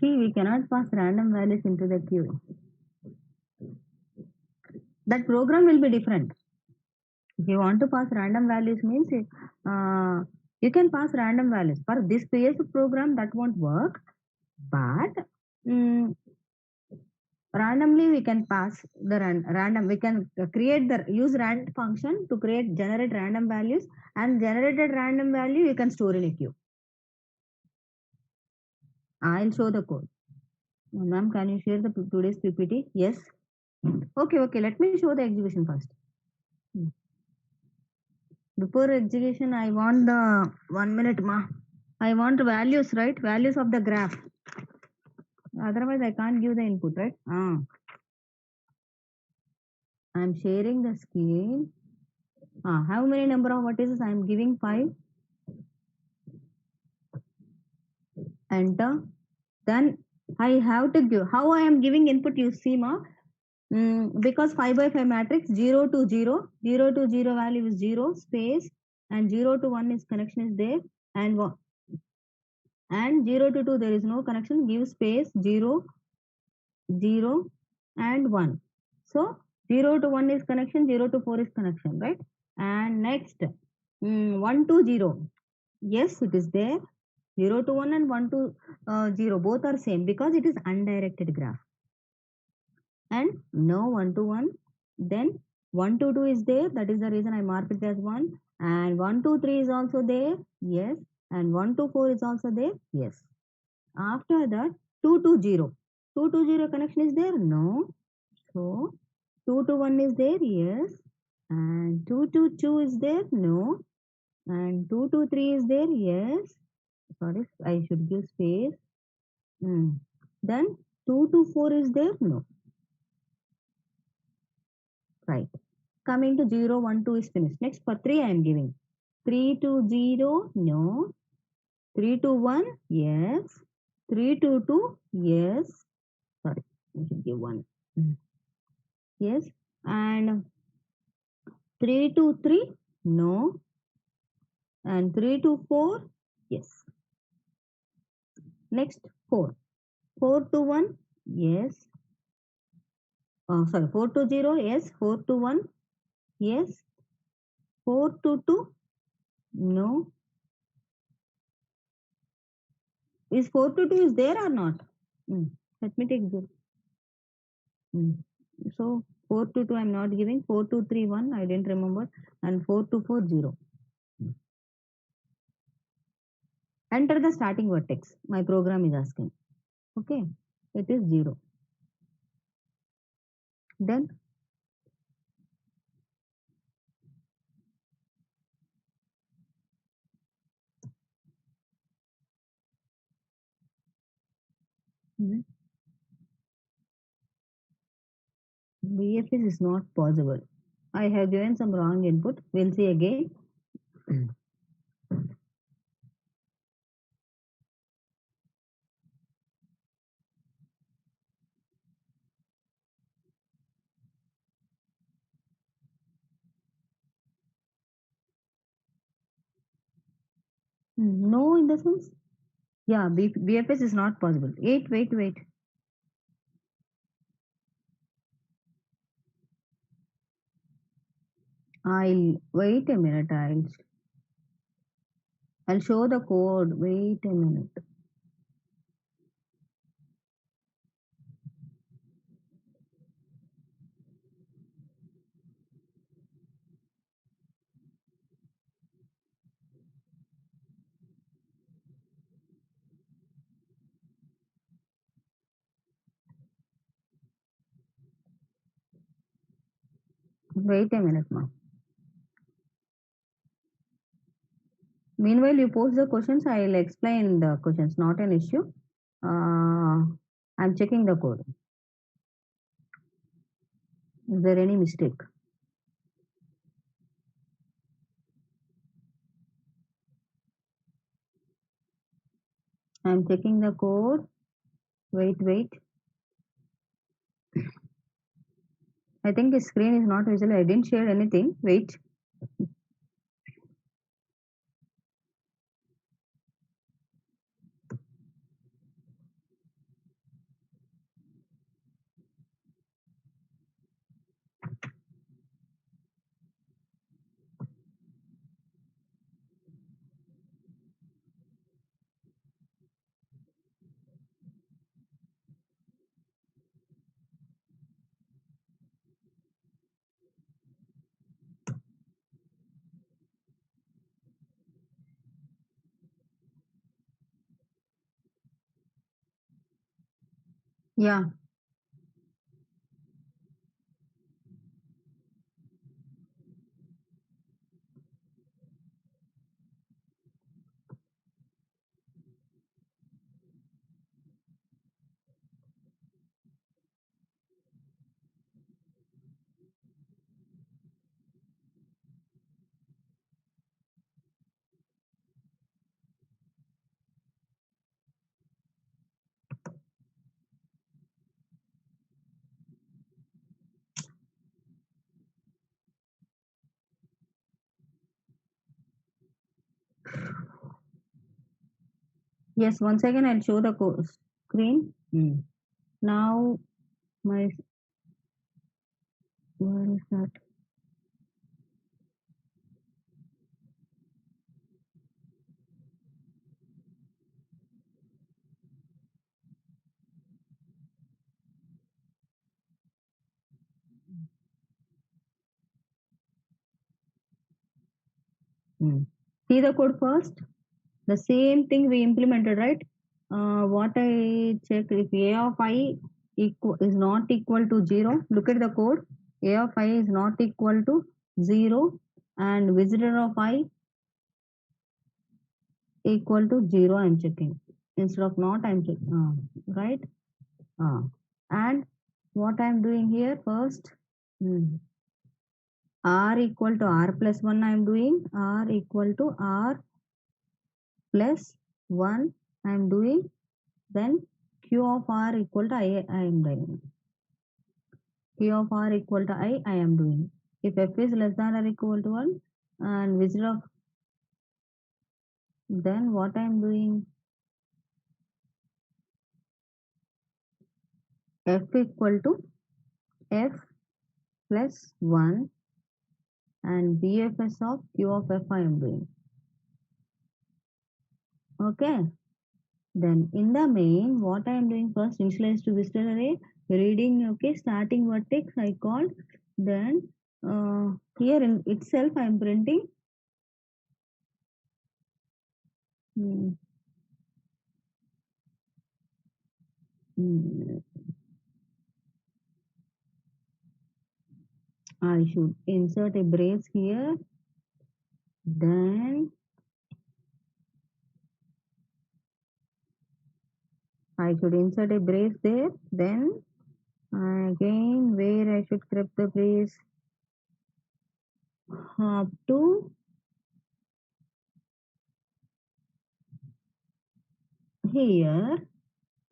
See, we cannot pass random values into the queue. That program will be different. If you want to pass random values means you can pass random values. For this PSU program that won't work, but mm, randomly we can pass the random. We can create the use rand function to generate random values, and generated random value you can store in a queue. I'll show the code. Ma'am, can you share the today's PPT? Yes. Okay, okay. Let me show the execution first. Hmm. Before execution, I want the 1 minute, ma. I want values, right? Values of the graph. Otherwise, I can't give the input, right? I'm sharing the screen. How many number of vertices? I'm giving 5. Enter. Then I have to give. How I am giving input? You see, ma. Because 5 by 5 matrix 0 to 0, 0 to 0 value is 0 space, and 0 to 1 is connection is there, and 0 to 2 there is no connection. Give space 0, 0 and 1. So 0 to 1 is connection, 0 to 4 is connection, right? And next 1 to 0. Yes, it is there. 0 to 1 and 1 to 0 both are same because it is undirected graph. And no 1 to 1. Then 1 to 2 is there. That is the reason I marked it as 1. And 1 to 3 is also there. Yes. And 1 to 4 is also there. Yes. After that 2 to 0. 2 to 0 connection is there? No. So 2 to 1 is there? Yes. And 2 to 2 is there? No. And 2 to 3 is there? Yes. Sorry, I should give space. Then 2 to 4 is there? No. Right. Coming to 0, 1, 2 is finished. Next for 3 I am giving. 3 to 0? No. 3 to 1, yes. 3 to 2, yes. Sorry, I should give 1. Yes. And 3 to 3, no. And 3 to 4, yes. Next, 4. 4 to 1, yes. Oh, sorry, 4 to 0, yes. 4 to 1, yes. 4 to 2, no. Is 4 to 2 is there or not? Let me take 0. So 4 to 2 I'm not giving. 4 to 3, 1, I didn't remember. And 4 to 4, 0. Enter the starting vertex. My program is asking. Okay, it is 0. Then BFS is not possible. I have given some wrong input. We'll see again. No, in the sense, yeah, BFS is not possible. Wait. I'll wait a minute. I'll show the code. Wait a minute. Wait a minute, ma. Meanwhile, you post the questions. I'll explain the questions. Not an issue. I'm checking the code. Is there any mistake? I'm checking the code. Wait. I think the screen is not visible. I didn't share anything. Wait. Yeah. Yes, once again I'll show the screen. Now my where is that? See the code first. The same thing we implemented, right? What I checked, if a of I is not equal to 0, look at the code. A of I is not equal to 0 and visitor of I equal to 0, I'm checking. Instead of not, I'm checking. Right? And what I'm doing here first, r equal to r plus 1 I'm doing, r equal to r plus 1 I am doing, then Q of R equal to I am doing. Q of R equal to I am doing. If F is less than or equal to 1 and visit of, then what I am doing, F equal to F plus 1 and BFS of Q of F I am doing. Okay. Then in the main, what I am doing first, initialize to visitor array, reading, okay, starting vertex I called. Then here in itself I am printing hmm, hmm, I should insert a brace here. Then I should insert a brace there. Then again where I should grab the brace up to here,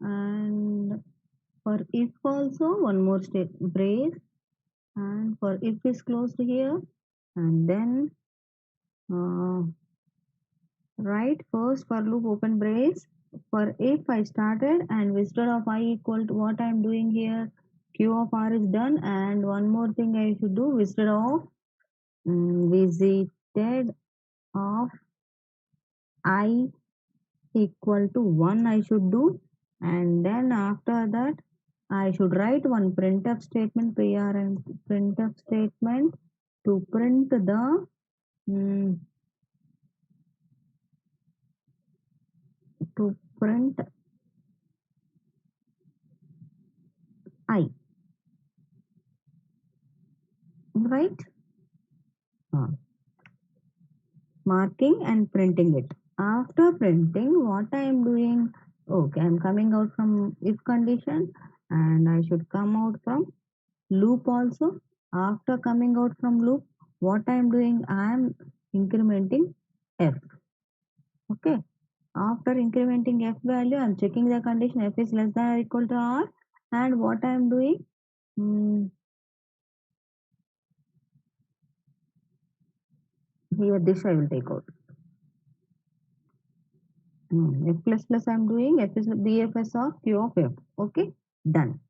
and for if also one more step brace, and for if is closed here, and then uh, write first for loop open brace for if I started and visitor of I equal to what I am doing here, Q of R is done, and one more thing I should do, visitor of visited of I equal to 1 I should do, and then after that I should write one printf statement, prn printf statement to print the mm, to print I, right? Uh, Marking and printing it. After printing, what I am doing? Okay, I am coming out from if condition, and I should come out from loop also. After coming out from loop, what I am doing? I am incrementing f. Okay. After incrementing f value, I am checking the condition f is less than or equal to r, and what I am doing? Hmm, here this I will take out. F plus plus I am doing f is BFS of Q of f. Okay, done.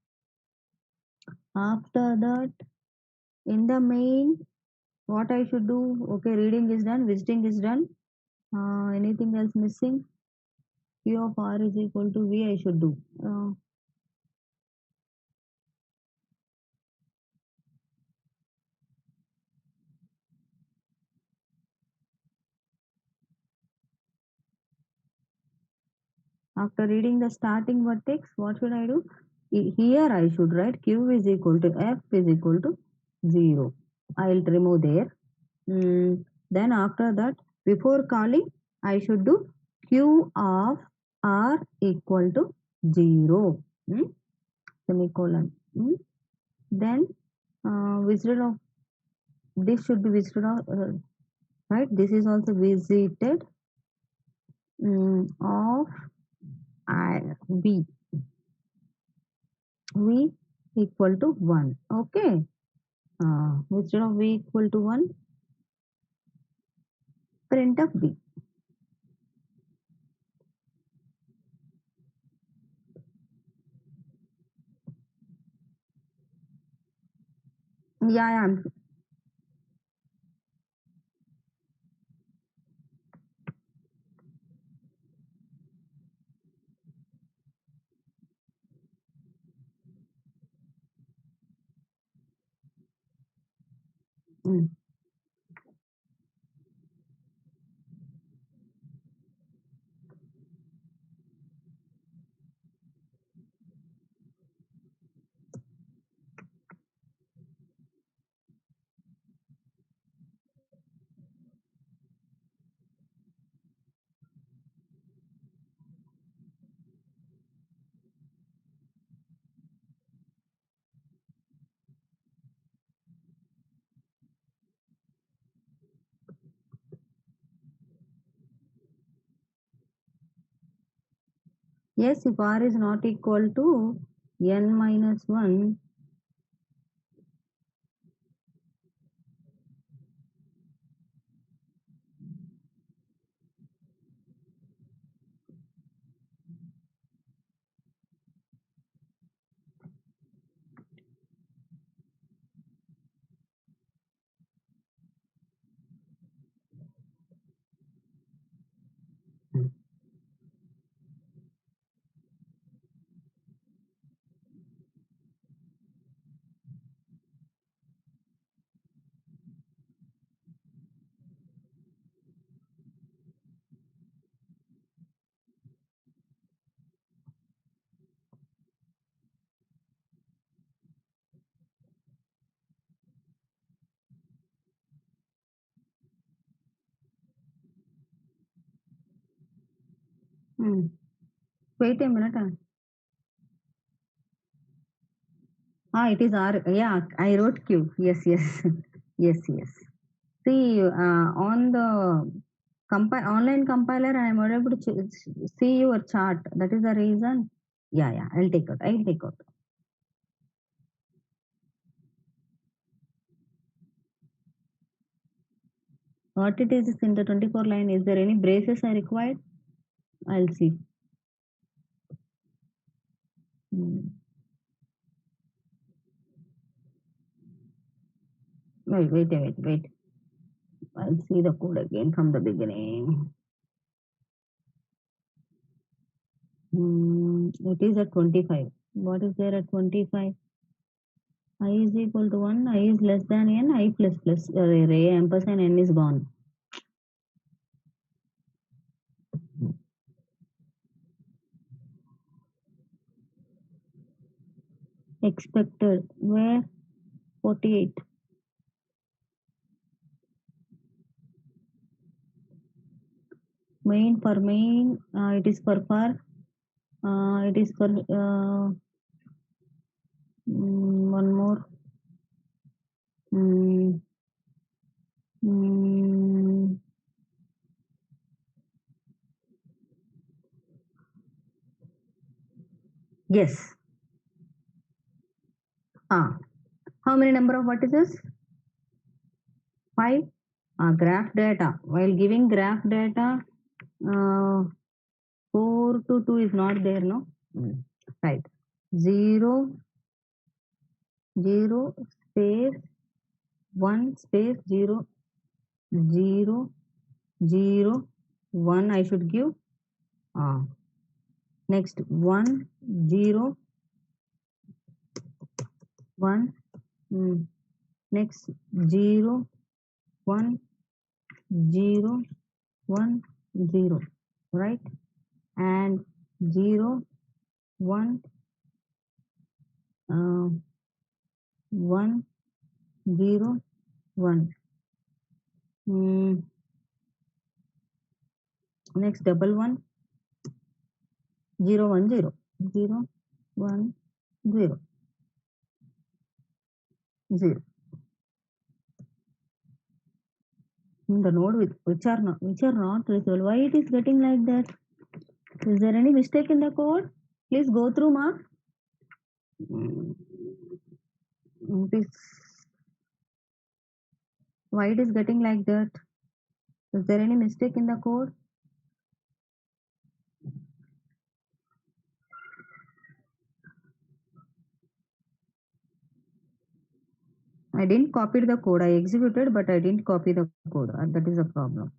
After that, in the main, what I should do? Okay, reading is done, visiting is done. Anything else missing? Q of R is equal to V I should do. After reading the starting vertex, what should I do? Here I should write Q is equal to F is equal to 0. I'll remove there. Then after that, before calling, I should do Q of R equal to 0. Semicolon. Then visited of this should be visited of right. This is also visited of I V V equal to 1. Okay. Instead of V equal to 1, print of V. Yeah, I am. Mm. Yes, if r is not equal to n minus 1, hmm. Wait a minute. It is R. Yeah, I wrote Q. Yes, yes, yes, yes. See, on the online compiler, I am not able to see your chart. That is the reason. Yeah, yeah. I'll take out. I'll take out. What it is in the 24 line? Is there any braces I required? I'll see. Hmm. Wait. I'll see the code again from the beginning. It is at 25. What is there at 25? I is equal to 1, I is less than n, I plus plus, array ampersand n is gone. Expected, where? 48. Main, for main, it is for, it is for, one more. Mm, mm, yes. How many number of vertices? 5. Graph data. While giving graph data, 4 to 2 is not there, no? Right. 0, 0, space, 1, space, 0, 0, 0, 1 I should give. Next 1, 0, 1. Next 0, 1, 0, 1, 0. Right? And 0, 1, 1, 0, 1. Next double 1, 0, 1, 0. 0, 1, 0. 0. The node which are not resolved. Why it is getting like that? Is there any mistake in the code? Please go through, ma. Why it is getting like that? Is there any mistake in the code? I didn't copy the code. I executed, but I didn't copy the code. That is a problem.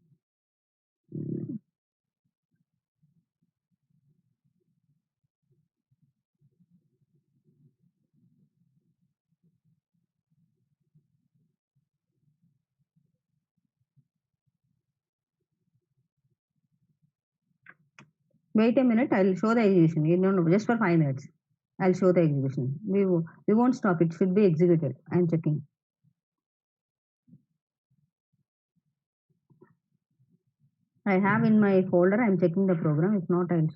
Wait a minute. I'll show the execution. No, just for 5 minutes. I'll show the execution. We won't stop. It should be executed. I'm checking. I have in my folder. I'm checking the program. If not, I'll.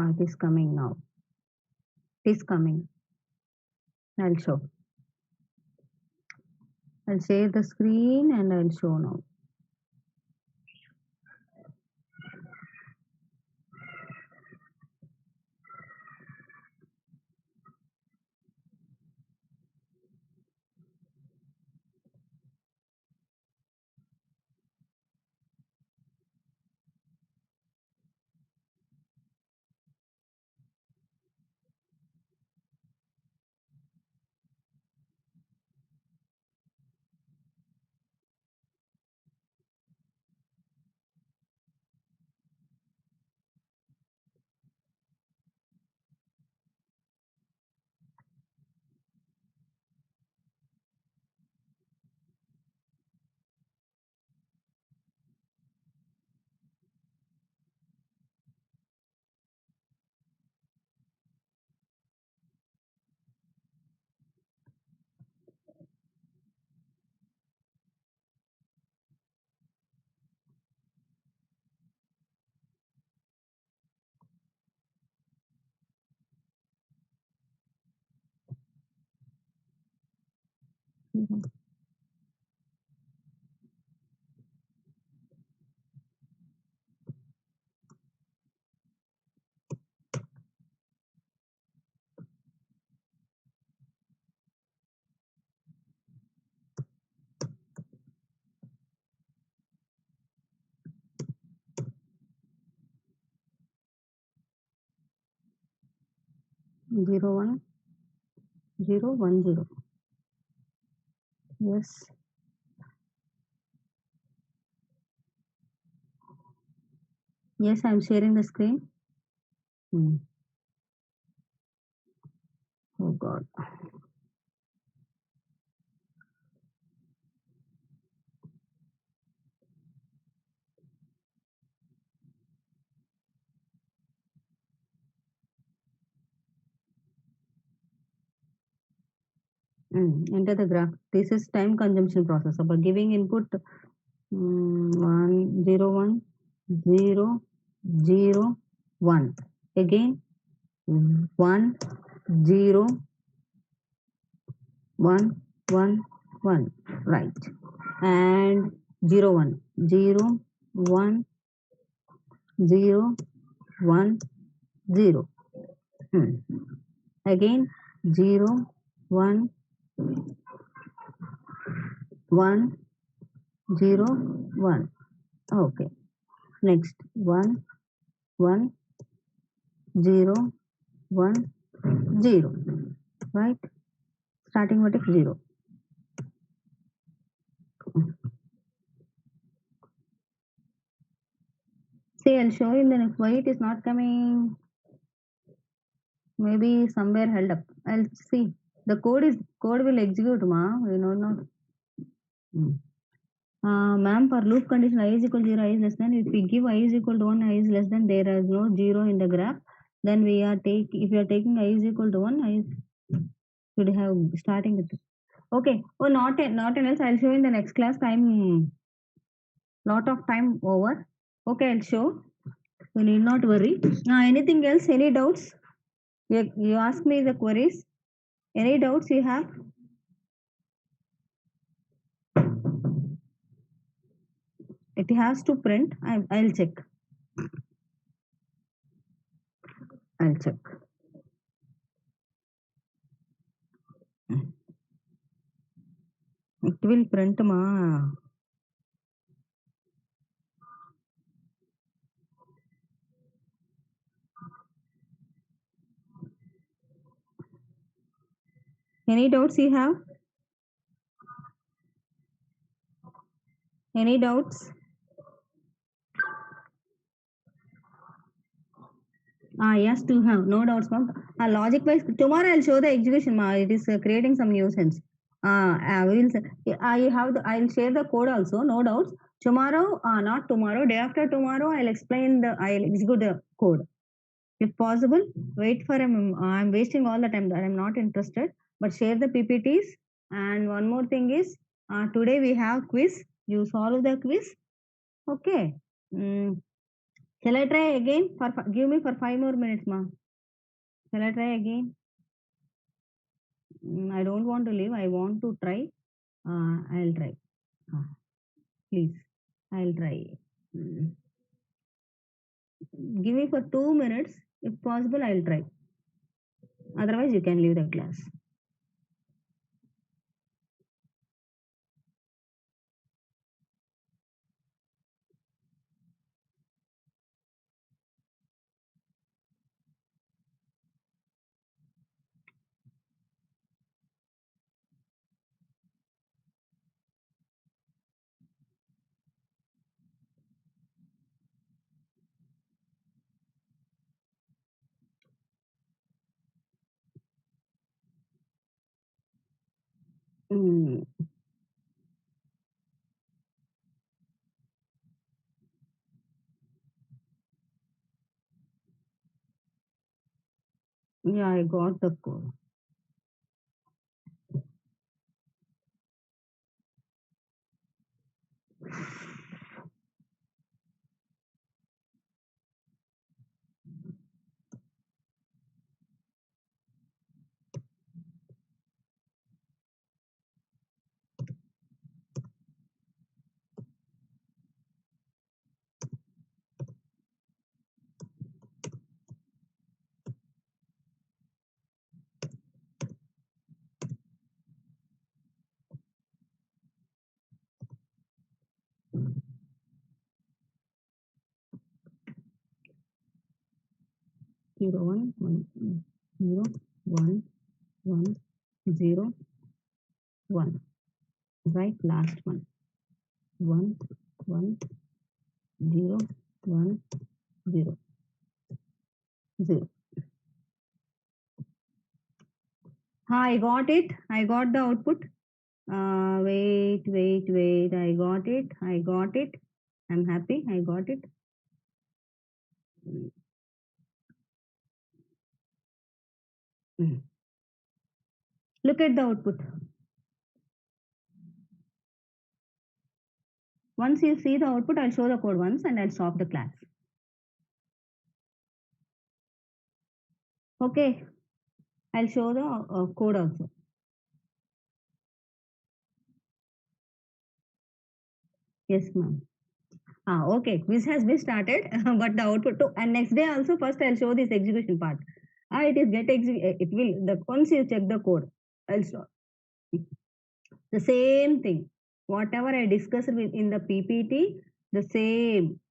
It is coming now. It is coming. I'll show. I'll share the screen and I'll show now. Mhm. 0 1 0 1 0. Yes. Yes, I'm sharing the screen. Hmm. Oh God. Enter the graph. This is time consumption process. About giving input 1 0 1 0 0 1. Again 1 0 1 1 1. Right. And 0 1 0 1 0 1 0. Again 0 1 1 0 1. Okay. Next 1 1 0 1 0. Right. Starting vertex 0. See, I'll show you in the next. Why it is not coming? Maybe somewhere held up. I'll see. The code will execute, ma. We know not. Ma'am, for loop condition I is equal to 0, I is less than. If we give I is equal to 1, I is less than. There is no 0 in the graph. Then we are if we are taking I is equal to 1, I should have starting with. Okay. Oh, not else. I'll show in the next class. Time. Lot of time over. Okay, I'll show. You need not worry. Anything else? Any doubts? You ask me the queries. Any doubts you have? It has to print. I'll check. I'll check. It will print, ma. Any doubts you have? Any doubts? Yes, to have. No doubts, ma'am. Logic wise, tomorrow I'll show the execution, ma. It is creating some nuisance. We will. I have. I'll share the code also. No doubts. Tomorrow, not tomorrow. Day after tomorrow, I'll explain the. I'll execute the code. If possible, wait for him. I'm wasting all the time that I'm not interested. But share the PPTs. And one more thing is, today we have quiz. You solve the quiz. Okay. Shall I try again? Give me for 5 more minutes, ma. Shall I try again? I don't want to leave. I want to try. I'll try. Please, I'll try. Mm. Give me for 2 minutes. If possible, I'll try. Otherwise, you can leave the class. Mm. Yeah, I got the code. Zero one one 0 1 1 0 1. Right, last one. 1 1 0 1 0 0. I got it. I got the output. Wait. I got it. I got it. I'm happy. I got it. Mm. Look at the output. Once you see the output, I'll show the code once and I'll stop the class. Okay. I'll show the code also. Yes, ma'am. Okay. Quiz has been started, but the output too. And next day also, first I'll show this execution part. It is it will, once you check the code, I'll show the same thing. Whatever I discussed in the PPT, the same.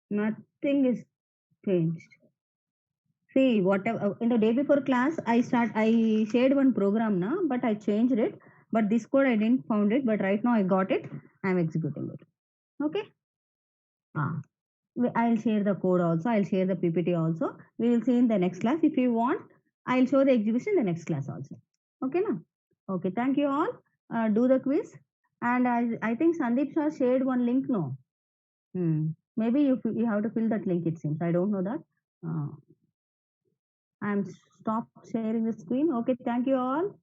Nothing is changed. See, whatever in the day before class, I shared one program now, but I changed it. But this code I didn't found it, but right now I got it. I'm executing it. Okay. Ah, I'll share the code also. I'll share the PPT also. We will see in the next class. If you want, I'll show the exhibition in the next class also. Okay, now. Okay, thank you all. Do the quiz. And I think Sandeep Shah shared one link. No. Maybe you have to fill that link. It seems I don't know that. I'm stop sharing the screen. Okay, thank you all.